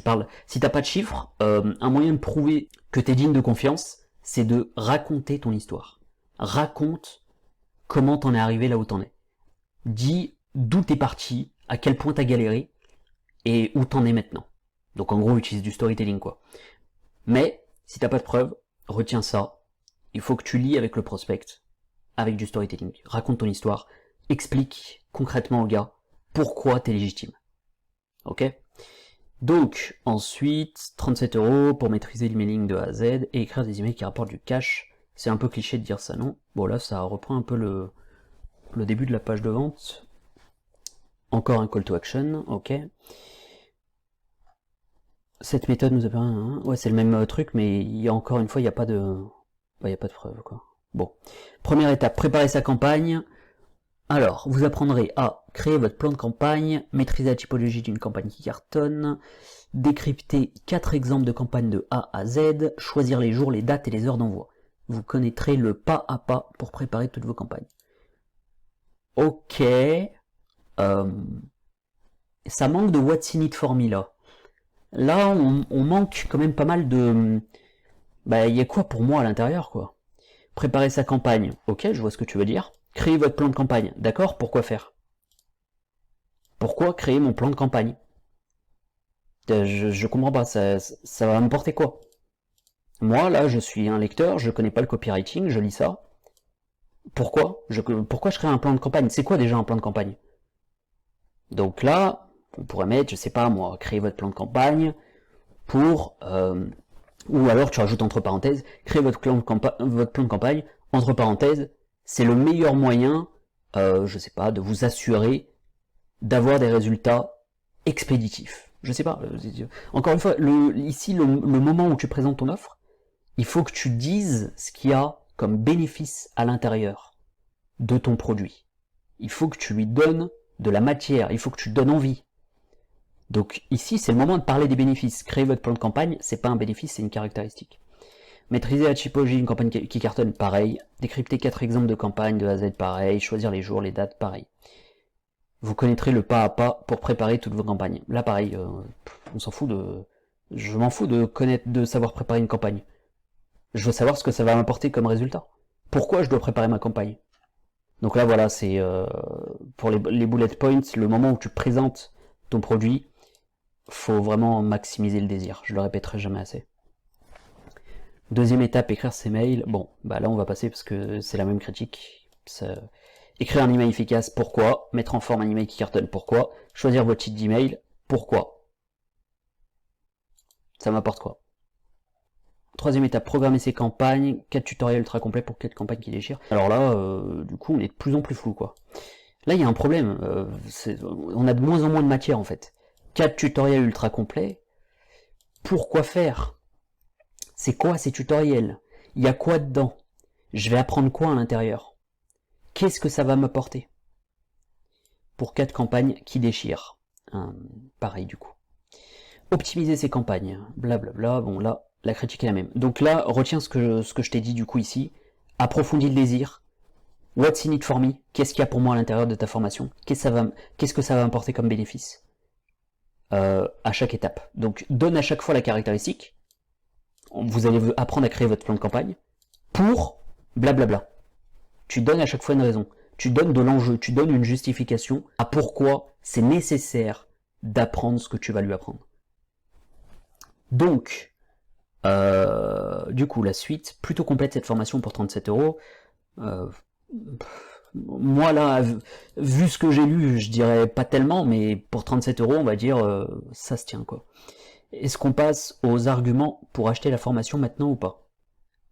si t'as pas de chiffres, un moyen de prouver que t'es digne de confiance, c'est de raconter ton histoire. Raconte comment t'en es arrivé là où t'en es. Dis d'où t'es parti, à quel point t'as galéré, et où t'en es maintenant. Donc en gros, utilise du storytelling quoi. Mais, si t'as pas de preuves, retiens ça. Il faut que tu lis avec le prospect, avec du storytelling. Raconte ton histoire, explique concrètement au gars pourquoi t'es légitime. Ok ? Donc, ensuite, 37 € pour maîtriser l'emailing de A à Z et écrire des emails qui rapportent du cash. C'est un peu cliché de dire ça, non? Bon, là, ça reprend un peu le début de la page de vente. Encore un call to action, ok. Cette méthode nous a permis... Ouais, c'est le même truc, mais encore une fois, il n'y a pas de... Il n'y a pas de preuve, quoi. Bon. Première étape, préparer sa campagne. Alors, vous apprendrez à créer votre plan de campagne, maîtriser la typologie d'une campagne qui cartonne, décrypter 4 exemples de campagne de A à Z, choisir les jours, les dates et les heures d'envoi. Vous connaîtrez le pas à pas pour préparer toutes vos campagnes. Ok. Ça manque de What's in it for me là. Là, on manque quand même pas mal de... Bah, il y a quoi pour moi à l'intérieur, quoi? Préparer sa campagne, ok, je vois ce que tu veux dire. Créer votre plan de campagne, d'accord, pourquoi faire? Pourquoi créer mon plan de campagne? Je comprends pas, ça va m'apporter quoi? Moi, là, je suis un lecteur, je connais pas le copywriting, je lis ça. Pourquoi je crée un plan de campagne? C'est quoi déjà un plan de campagne? Donc là, on pourrait mettre, je sais pas moi, créer votre plan de campagne pour... ou alors tu rajoutes entre parenthèses, créer votre plan de campagne, entre parenthèses, c'est le meilleur moyen, je sais pas, de vous assurer d'avoir des résultats expéditifs. Je sais pas, encore une fois, ici, le moment où tu présentes ton offre, il faut que tu dises ce qu'il y a comme bénéfice à l'intérieur de ton produit. Il faut que tu lui donnes de la matière, il faut que tu donnes envie. Donc ici, c'est le moment de parler des bénéfices. Créer votre plan de campagne, c'est pas un bénéfice, c'est une caractéristique. Maîtriser la typologie d'une campagne qui cartonne, pareil. Décrypter 4 exemples de campagne de A à Z, pareil. Choisir les jours, les dates, pareil. Vous connaîtrez le pas à pas pour préparer toutes vos campagnes. Là, pareil, on s'en fout de... Je m'en fous de connaître, de savoir préparer une campagne. Je veux savoir ce que ça va m'apporter comme résultat. Pourquoi je dois préparer ma campagne? Donc là, voilà, c'est pour les bullet points, le moment où tu présentes ton produit, faut vraiment maximiser le désir. Je le répéterai jamais assez. Deuxième étape, écrire ses mails. Bon, bah là on va passer parce que c'est la même critique. Écrire un email efficace, pourquoi? Mettre en forme un email qui cartonne, pourquoi? Choisir votre type d'email, pourquoi? Ça m'apporte quoi? Troisième étape, programmer ses campagnes. 4 tutoriels ultra complets pour 4 campagnes qui déchirent. Alors là, du coup, on est de plus en plus flou, quoi. Là, il y a un problème. On a de moins en moins de matière, en fait. 4 tutoriels ultra complets. Pourquoi faire? C'est quoi ces tutoriels? Il y a quoi dedans? Je vais apprendre quoi à l'intérieur? Qu'est-ce que ça va m'apporter? Pour 4 campagnes qui déchirent. Pareil, du coup. Optimiser ses campagnes. Blablabla. Bon, là, la critique est la même. Donc là, retiens ce que je t'ai dit du coup ici. Approfondis le désir. What's in it for me? Qu'est-ce qu'il y a pour moi à l'intérieur de ta formation? Qu'est-ce que ça va m'apporter comme bénéfice à chaque étape? Donc donne à chaque fois la caractéristique. Vous allez apprendre à créer votre plan de campagne pour blablabla. Tu donnes à chaque fois une raison. Tu donnes de l'enjeu. Tu donnes une justification à pourquoi c'est nécessaire d'apprendre ce que tu vas lui apprendre. Donc, du coup, la suite, plutôt complète cette formation pour 37 €. Moi là, vu ce que j'ai lu, je dirais pas tellement, mais pour 37 €, on va dire, ça se tient quoi. Est-ce qu'on passe aux arguments pour acheter la formation maintenant ou pas?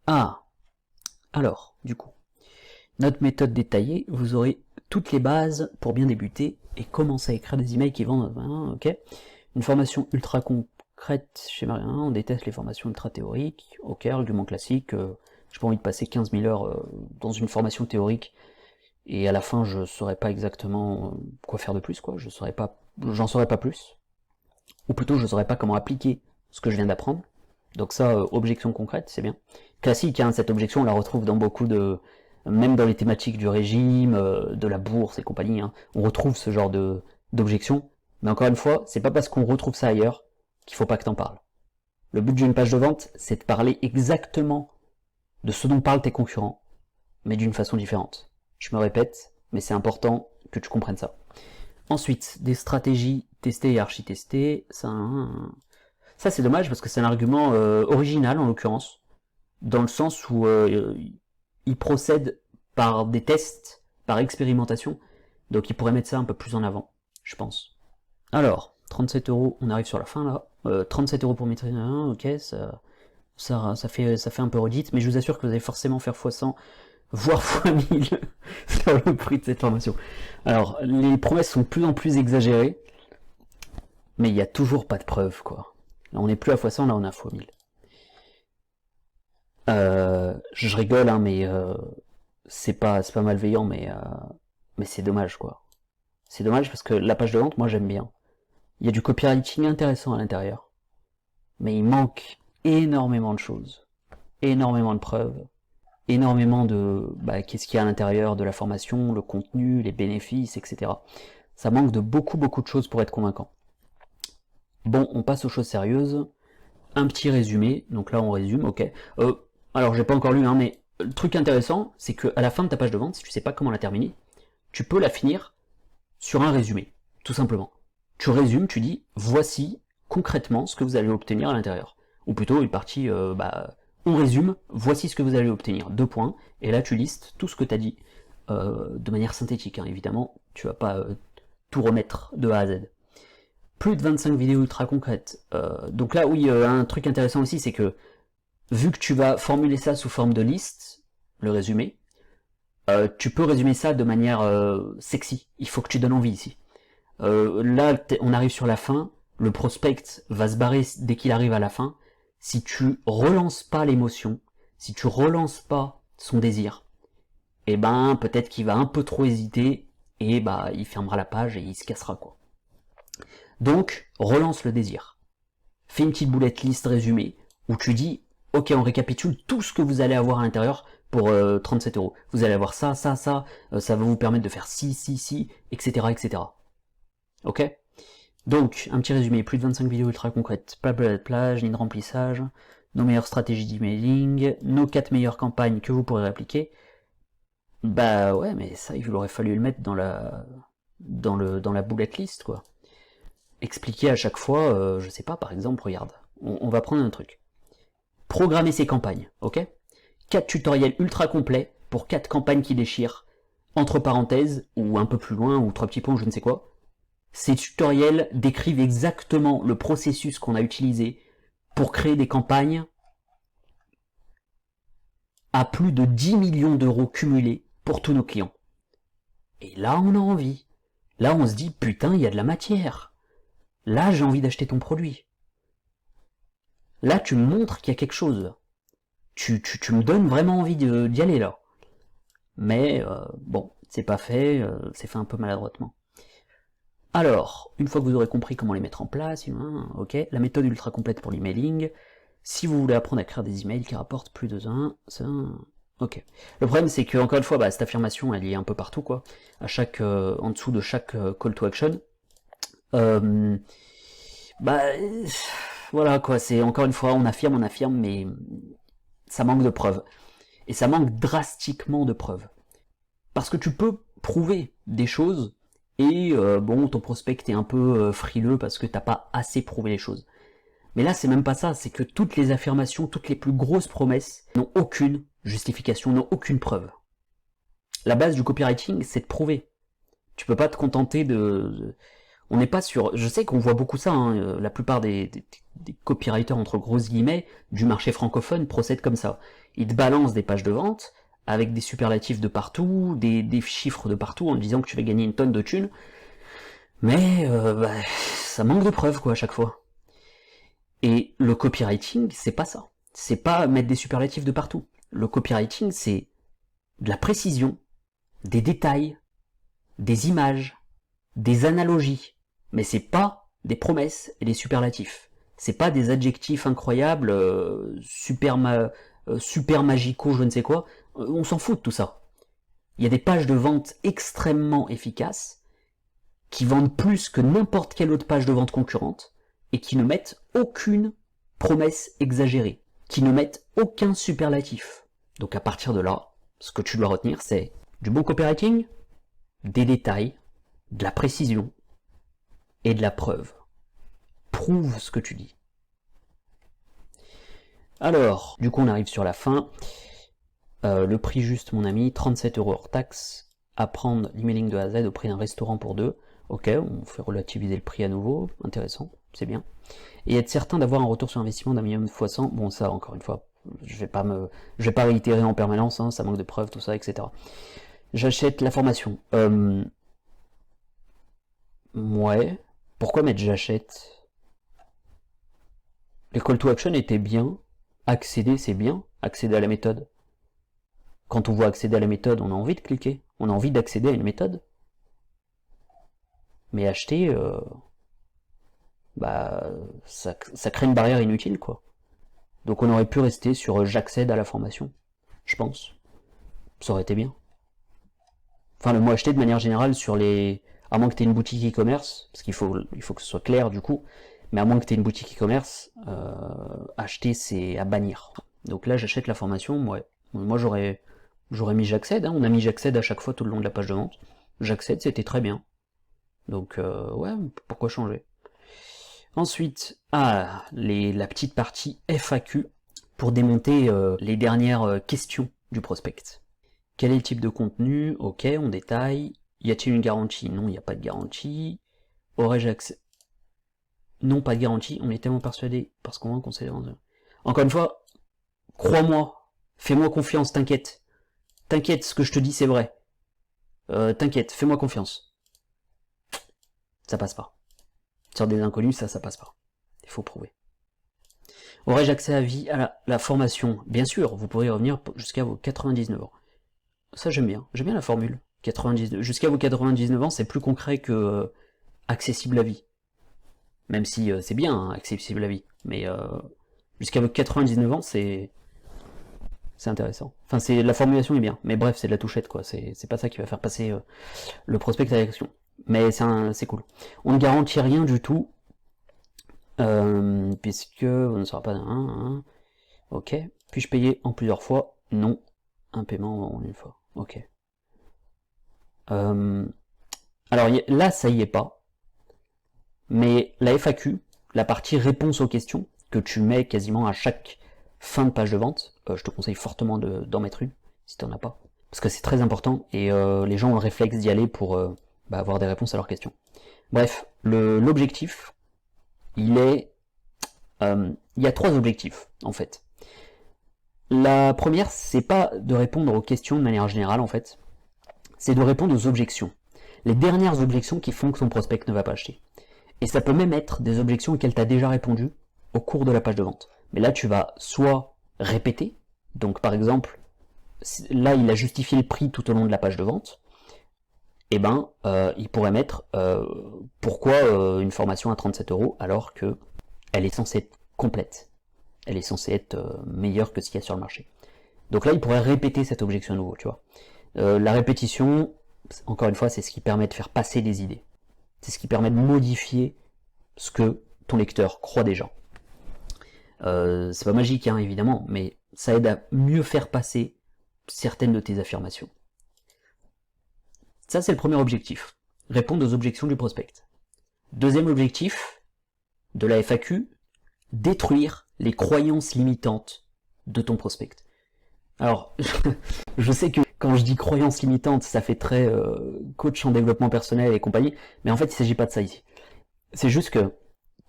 Ah, alors, du coup, notre méthode détaillée, vous aurez toutes les bases pour bien débuter et commencer à écrire des emails qui vendent, ok. Une formation ultra concrète chez Marien, on déteste les formations ultra théoriques, ok, argument classique, j'ai pas envie de passer 15 000 heures dans une formation théorique et à la fin je saurais pas exactement quoi faire de plus, quoi, j'en saurais pas plus, ou plutôt je saurais pas comment appliquer ce que je viens d'apprendre. Donc ça, objection concrète, c'est bien. Classique, hein, cette objection on la retrouve dans beaucoup de... Même dans les thématiques du régime, de la bourse et compagnie, hein, on retrouve ce genre d'objection. Mais encore une fois, c'est pas parce qu'on retrouve ça ailleurs qu'il faut pas que t'en parles. Le but d'une page de vente, c'est de parler exactement de ce dont parlent tes concurrents, mais d'une façon différente. Je me répète, mais c'est important que tu comprennes ça. Ensuite, des stratégies testées et archi-testées. Ça c'est dommage parce que c'est un argument original en l'occurrence, dans le sens où il procède par des tests, par expérimentation, donc il pourrait mettre ça un peu plus en avant, je pense. Alors, 37 €, on arrive sur la fin là. 37 € pour maîtriser, ok, ça fait un peu redite, mais je vous assure que vous allez forcément faire x100, voire x1000 sur le prix de cette formation. Alors, les promesses sont de plus en plus exagérées, mais il n'y a toujours pas de preuve, quoi. Là, on n'est plus à x100, là on est à x1000. Je rigole, hein, mais c'est pas malveillant, mais c'est dommage, quoi. C'est dommage parce que la page de vente, moi j'aime bien. Il y a du copywriting intéressant à l'intérieur, mais il manque énormément de choses, énormément de preuves, énormément de qu'est-ce qu'il y a à l'intérieur de la formation, le contenu, les bénéfices, etc. Ça manque de beaucoup de choses pour être convaincant. Bon, on passe aux choses sérieuses. Un petit résumé, donc là on résume, ok. Alors j'ai pas encore lu, hein, mais le truc intéressant, c'est qu'à la fin de ta page de vente, si tu sais pas comment la terminer, tu peux la finir sur un résumé, tout simplement. Tu résumes, tu dis, voici concrètement ce que vous allez obtenir à l'intérieur. Ou plutôt une partie, on résume, voici ce que vous allez obtenir, 2 points, et là tu listes tout ce que tu as dit, de manière synthétique, hein, évidemment, tu vas pas tout remettre de A à Z. Plus de 25 vidéos ultra concrètes. Donc là, oui, un truc intéressant aussi, c'est que, vu que tu vas formuler ça sous forme de liste, le résumé, tu peux résumer ça de manière sexy. Il faut que tu donnes envie ici. Là, on arrive sur la fin, le prospect va se barrer dès qu'il arrive à la fin. Si tu relances pas l'émotion, si tu relances pas son désir, eh ben peut-être qu'il va un peu trop hésiter et il fermera la page et il se cassera, quoi. Donc, relance le désir. Fais une petite boulette liste résumée où tu dis, ok, on récapitule tout ce que vous allez avoir à l'intérieur pour 37 €. Vous allez avoir ça, ça, ça, ça va vous permettre de faire ci, etc., etc. Ok? Donc, un petit résumé, plus de 25 vidéos ultra concrètes, pas de plage, ni de remplissage, nos meilleures stratégies d'emailing, nos 4 meilleures campagnes que vous pourrez appliquer. Bah ouais, mais ça, il aurait fallu le mettre dans la bullet list, quoi. Expliquer à chaque fois, je sais pas, par exemple, regarde, on va prendre un truc. Programmer ses campagnes, ok? 4 tutoriels ultra complets pour 4 campagnes qui déchirent, entre parenthèses, ou un peu plus loin, ou 3 petits points, je ne sais quoi. Ces tutoriels décrivent exactement le processus qu'on a utilisé pour créer des campagnes à plus de 10 millions d'euros cumulés pour tous nos clients. Et là, on a envie. Là, on se dit, putain, il y a de la matière. Là, j'ai envie d'acheter ton produit. Là, tu me montres qu'il y a quelque chose. Tu me donnes vraiment envie d'y aller, là. Mais, bon, c'est pas fait, c'est fait un peu maladroitement. Alors, une fois que vous aurez compris comment les mettre en place, ok, la méthode ultra complète pour l'emailing, si vous voulez apprendre à créer des emails qui rapportent plus de 1, ça... Ok. Le problème, c'est que, encore une fois, cette affirmation, elle y est un peu partout, quoi. En dessous de chaque call to action. Voilà, quoi, c'est encore une fois, on affirme, mais ça manque de preuves. Et ça manque drastiquement de preuves. Parce que tu peux prouver des choses, et ton prospect est un peu frileux parce que t'as pas assez prouvé les choses. Mais là, c'est même pas ça, c'est que toutes les affirmations, toutes les plus grosses promesses n'ont aucune justification, n'ont aucune preuve. La base du copywriting, c'est de prouver. Tu peux pas te contenter de... On n'est pas sur... Je sais qu'on voit beaucoup ça, hein, la plupart des copywriters, entre grosses guillemets, du marché francophone procèdent comme ça. Ils te balancent des pages de vente, avec des superlatifs de partout, des chiffres de partout, en disant que tu vas gagner une tonne de thunes, mais ça manque de preuves, quoi, à chaque fois. Et le copywriting, c'est pas ça. C'est pas mettre des superlatifs de partout. Le copywriting, c'est de la précision, des détails, des images, des analogies, mais c'est pas des promesses et des superlatifs. C'est pas des adjectifs incroyables, super magicaux, je ne sais quoi. On s'en fout de tout ça. Il y a des pages de vente extrêmement efficaces qui vendent plus que n'importe quelle autre page de vente concurrente et qui ne mettent aucune promesse exagérée, qui ne mettent aucun superlatif. Donc à partir de là, ce que tu dois retenir, c'est du bon copywriting, des détails, de la précision et de la preuve. Prouve ce que tu dis. Alors, du coup on arrive sur la fin. Le prix juste, mon ami, 37 € hors taxe. Apprendre l'emailing de A à Z au prix d'un restaurant pour 2. Ok, on fait relativiser le prix à nouveau. Intéressant, c'est bien. Et être certain d'avoir un retour sur investissement d'un minimum x 100. Bon, ça, encore une fois, je vais pas réitérer en permanence, hein, ça manque de preuves, tout ça, etc. J'achète la formation. Ouais. Pourquoi mettre j'achète? Les call to action étaient bien. Accéder, c'est bien. accéder à la méthode. Quand on voit accéder à la méthode, on a envie de cliquer, on a envie d'accéder à une méthode. Mais acheter, ça crée une barrière inutile, quoi. Donc on aurait pu rester sur j'accède à la formation, je pense. Ça aurait été bien. Enfin, le mot acheter de manière générale sur les... À moins que tu aies une boutique e-commerce, parce qu'il faut que ce soit clair du coup, mais à moins que tu aies une boutique e-commerce, acheter c'est à bannir. Donc là j'achète la formation, ouais. Moi j'aurais mis j'accède, hein. On a mis j'accède à chaque fois tout le long de la page de vente. J'accède, c'était très bien. Donc ouais, pourquoi changer? Ensuite, la petite partie FAQ pour démonter les dernières questions du prospect. Quel est le type de contenu? Ok, on détaille. Y a-t-il une garantie? Non, il n'y a pas de garantie. Aurais-je accès? Non, pas de garantie. On est tellement persuadé parce qu'on va conseiller. Encore une fois, crois-moi, fais-moi confiance, t'inquiète. T'inquiète, ce que je te dis c'est vrai. T'inquiète, fais-moi confiance. Ça passe pas. Sur des inconnus, ça passe pas. Il faut prouver. Aurais-je accès à vie à la formation? Bien sûr, vous pourrez revenir jusqu'à vos 99 ans. Ça j'aime bien la formule. 99, jusqu'à vos 99 ans, c'est plus concret que accessible à vie. Même si c'est bien, hein, accessible à vie. Mais jusqu'à vos 99 ans, c'est intéressant. Enfin, la formulation est bien. Mais bref, c'est de la touchette, quoi. C'est pas ça qui va faire passer le prospect à l'action. Mais c'est cool. On ne garantit rien du tout. Puisque on ne sera pas ok. Puis-je payer en plusieurs fois? Non. Un paiement en une fois. Ok. Alors là, ça y est pas. Mais la FAQ, la partie réponse aux questions, que tu mets quasiment à chaque fin de page de vente, je te conseille fortement d'en mettre une, si tu n'en as pas. Parce que c'est très important, et les gens ont le réflexe d'y aller pour avoir des réponses à leurs questions. Bref, l'objectif, il y a 3 objectifs, en fait. La première, c'est pas de répondre aux questions de manière générale, en fait. C'est de répondre aux objections. Les dernières objections qui font que son prospect ne va pas acheter. Et ça peut même être des objections auxquelles tu as déjà répondu au cours de la page de vente. Mais là, tu vas soit répéter, donc par exemple, là, il a justifié le prix tout au long de la page de vente, et il pourrait mettre pourquoi une formation à 37 € alors que elle est censée être complète. Elle est censée être meilleure que ce qu'il y a sur le marché. Donc là, il pourrait répéter cette objection à nouveau, tu vois. La répétition, encore une fois, c'est ce qui permet de faire passer des idées. C'est ce qui permet de modifier ce que ton lecteur croit déjà. C'est pas magique, hein, évidemment, mais ça aide à mieux faire passer certaines de tes affirmations. Ça, c'est le premier objectif. Répondre aux objections du prospect. Deuxième objectif de la FAQ, détruire les croyances limitantes de ton prospect. Alors, je sais que quand je dis croyances limitantes, ça fait très coach en développement personnel et compagnie, mais en fait, il ne s'agit pas de ça ici. C'est juste que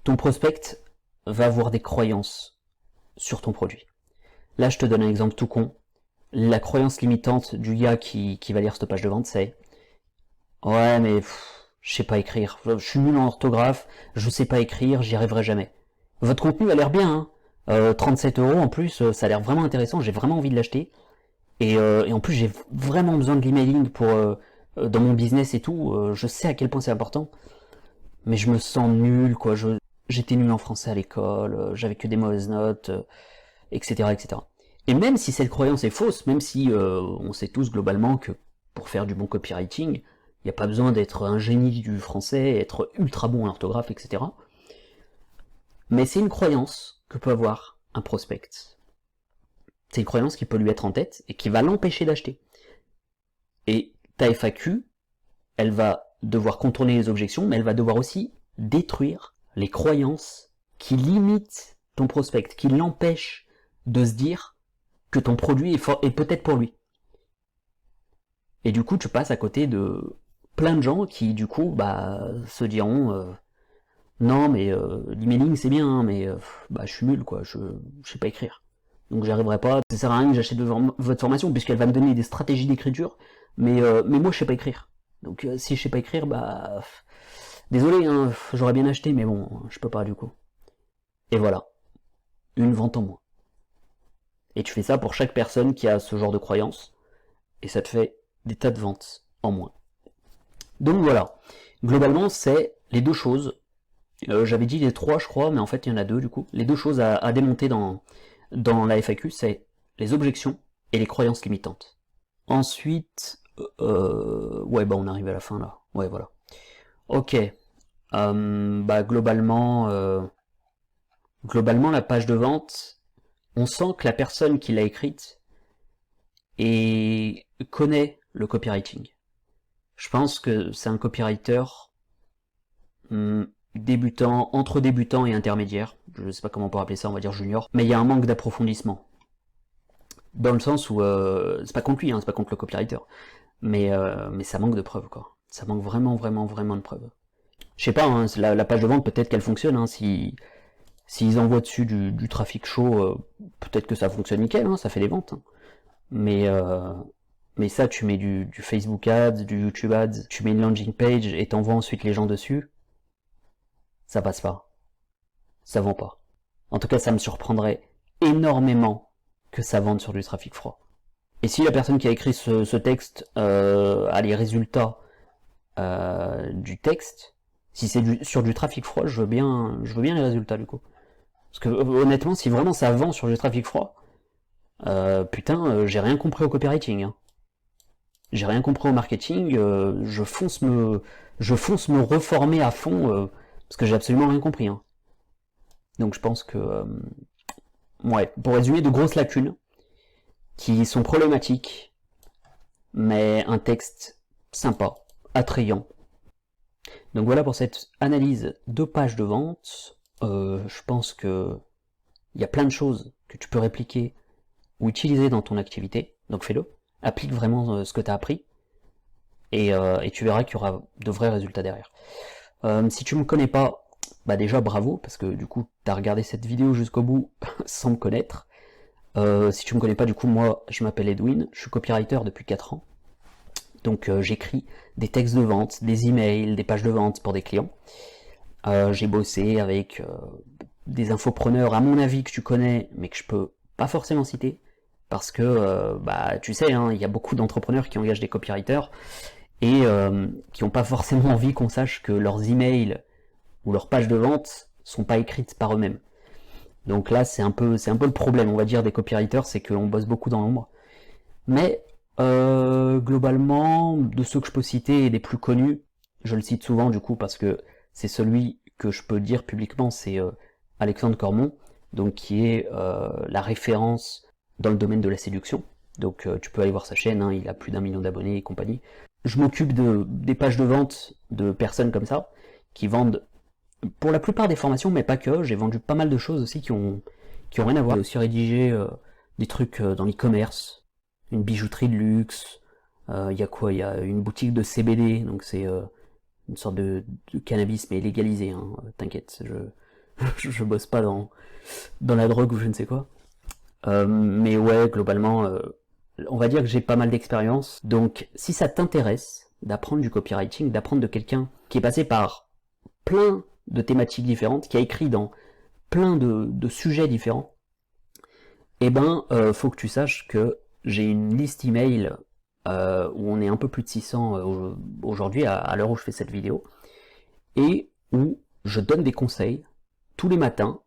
ton prospect va avoir des croyances sur ton produit. Là, je te donne un exemple tout con. La croyance limitante du gars qui va lire cette page de vente, c'est « Ouais, mais je sais pas écrire. Je suis nul en orthographe, je sais pas écrire, j'y arriverai jamais. » Votre contenu a l'air bien, hein. 37 € en plus, ça a l'air vraiment intéressant, j'ai vraiment envie de l'acheter. Et en plus, j'ai vraiment besoin de l'emailing pour dans mon business et tout. Je sais à quel point c'est important. Mais je me sens nul, quoi. J'étais nul en français à l'école, j'avais que des mauvaises notes, etc., etc. Et même si cette croyance est fausse, même si on sait tous globalement que pour faire du bon copywriting, il n'y a pas besoin d'être un génie du français, être ultra bon en orthographe, etc. Mais c'est une croyance que peut avoir un prospect. C'est une croyance qui peut lui être en tête et qui va l'empêcher d'acheter. Et ta FAQ, elle va devoir contourner les objections, mais elle va devoir aussi détruire les croyances qui limitent ton prospect, qui l'empêchent de se dire que ton produit est peut-être pour lui. Et du coup, tu passes à côté de plein de gens qui, du coup, se diront non, mais l'emailing c'est bien, mais je suis nul, quoi, je sais pas écrire. Donc j'y arriverai pas, ça sert à rien que j'achète votre formation, puisqu'elle va me donner des stratégies d'écriture, mais moi je sais pas écrire. Donc si je sais pas écrire, désolé, hein, j'aurais bien acheté, mais bon, je peux pas du coup. Et voilà, une vente en moins. Et tu fais ça pour chaque personne qui a ce genre de croyance, et ça te fait des tas de ventes en moins. Donc voilà, globalement c'est les deux choses, j'avais dit les trois je crois, mais en fait il y en a deux du coup, les deux choses à démonter dans la FAQ, c'est les objections et les croyances limitantes. Ensuite, ouais bah on arrive à la fin là, ouais voilà. Ok, bah globalement la page de vente, on sent que la personne qui l'a écrite connaît le copywriting. Je pense que c'est un copywriter débutant, entre débutant et intermédiaire, je sais pas comment on peut appeler ça, on va dire junior, mais il y a un manque d'approfondissement. Dans le sens où, c'est pas contre lui, hein, c'est pas contre le copywriter, mais ça manque de preuves, quoi. Ça manque vraiment de preuves. Je sais pas, hein, la page de vente, peut-être qu'elle fonctionne, hein, s'ils envoient dessus du trafic chaud, peut-être que ça fonctionne nickel, hein, ça fait des ventes. Hein. Mais ça, tu mets du Facebook Ads, du YouTube Ads, tu mets une landing page et t'envoies ensuite les gens dessus, ça passe pas. Ça vend pas. En tout cas, ça me surprendrait énormément que ça vende sur du trafic froid. Et si la personne qui a écrit ce texte a les résultats du texte, si c'est sur du trafic froid, je veux bien les résultats du coup. Parce que honnêtement, si vraiment ça vend sur du trafic froid, putain, j'ai rien compris au copywriting. Hein. J'ai rien compris au marketing, je fonce me reformer à fond, parce que j'ai absolument rien compris. Hein. Donc je pense que, ouais, pour résumer, de grosses lacunes, qui sont problématiques, mais un texte sympa, attrayant. Donc voilà pour cette analyse de page de vente. Je pense que il y a plein de choses que tu peux répliquer ou utiliser dans ton activité, donc fais-le. Applique vraiment ce que tu as appris, et tu verras qu'il y aura de vrais résultats derrière. Si tu me connais pas, bah déjà bravo, parce que du coup tu as regardé cette vidéo jusqu'au bout sans me connaître. Si tu me connais pas, du coup, moi, je m'appelle Edwin, je suis copywriter depuis 4 ans. Donc j'écris des textes de vente, des emails, des pages de vente pour des clients. J'ai bossé avec des infopreneurs, à mon avis, que tu connais, mais que je peux pas forcément citer, parce que, bah, tu sais, hein, il y a beaucoup d'entrepreneurs qui engagent des copywriters, et qui n'ont pas forcément envie qu'on sache que leurs emails ou leurs pages de vente sont pas écrites par eux-mêmes. Donc là, c'est un peu le problème, on va dire, des copywriters, c'est qu'on bosse beaucoup dans l'ombre. Mais globalement, de ceux que je peux citer et des plus connus, je le cite souvent du coup parce que c'est celui que je peux dire publiquement, c'est Alexandre Cormon, donc qui est la référence dans le domaine de la séduction. Donc tu peux aller voir sa chaîne, hein, il a plus d'1 million d'abonnés et compagnie. Je m'occupe des pages de vente de personnes comme ça, qui vendent pour la plupart des formations, mais pas que, j'ai vendu pas mal de choses aussi qui ont rien à voir. J'ai aussi rédigé des trucs dans l'e-commerce, une bijouterie de luxe, il y a quoi, il y a une boutique de CBD, donc c'est une sorte de cannabis, mais légalisé, hein, t'inquiète, je bosse pas dans la drogue ou je ne sais quoi. Mais ouais, globalement, on va dire que j'ai pas mal d'expérience, donc si ça t'intéresse d'apprendre du copywriting, d'apprendre de quelqu'un qui est passé par plein de thématiques différentes, qui a écrit dans plein de sujets différents, eh ben, faut que tu saches que j'ai une liste email où on est un peu plus de 600 aujourd'hui, à l'heure où je fais cette vidéo, et où je donne des conseils tous les matins,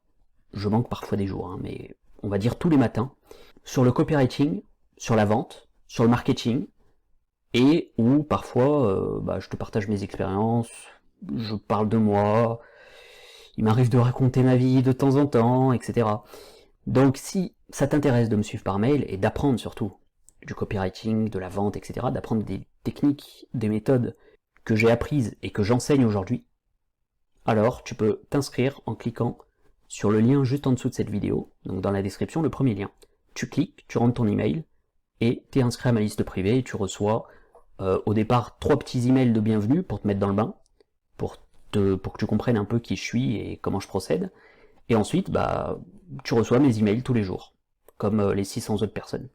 je manque parfois des jours, hein, mais on va dire tous les matins, sur le copywriting, sur la vente, sur le marketing, et où parfois bah, je te partage mes expériences, je parle de moi, il m'arrive de raconter ma vie de temps en temps, etc. Donc si ça t'intéresse de me suivre par mail, et d'apprendre surtout du copywriting, de la vente, etc., d'apprendre des techniques, des méthodes que j'ai apprises et que j'enseigne aujourd'hui, alors tu peux t'inscrire en cliquant sur le lien juste en dessous de cette vidéo, donc dans la description, le premier lien. Tu cliques, tu rentres ton email, et tu es inscrit à ma liste privée, et tu reçois au départ 3 petits emails de bienvenue pour te mettre dans le bain, pour que tu comprennes un peu qui je suis et comment je procède, et ensuite bah, tu reçois mes emails tous les jours, comme les 600 autres personnes.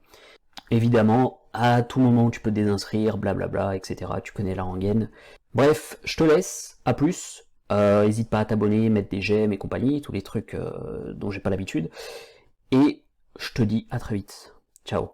Évidemment, à tout moment tu peux te désinscrire, blablabla, etc. Tu connais la rengaine. Bref, je te laisse, à plus. N'hésite pas à t'abonner, mettre des j'aime et compagnie, tous les trucs dont j'ai pas l'habitude. Et Je te dis à très vite. Ciao.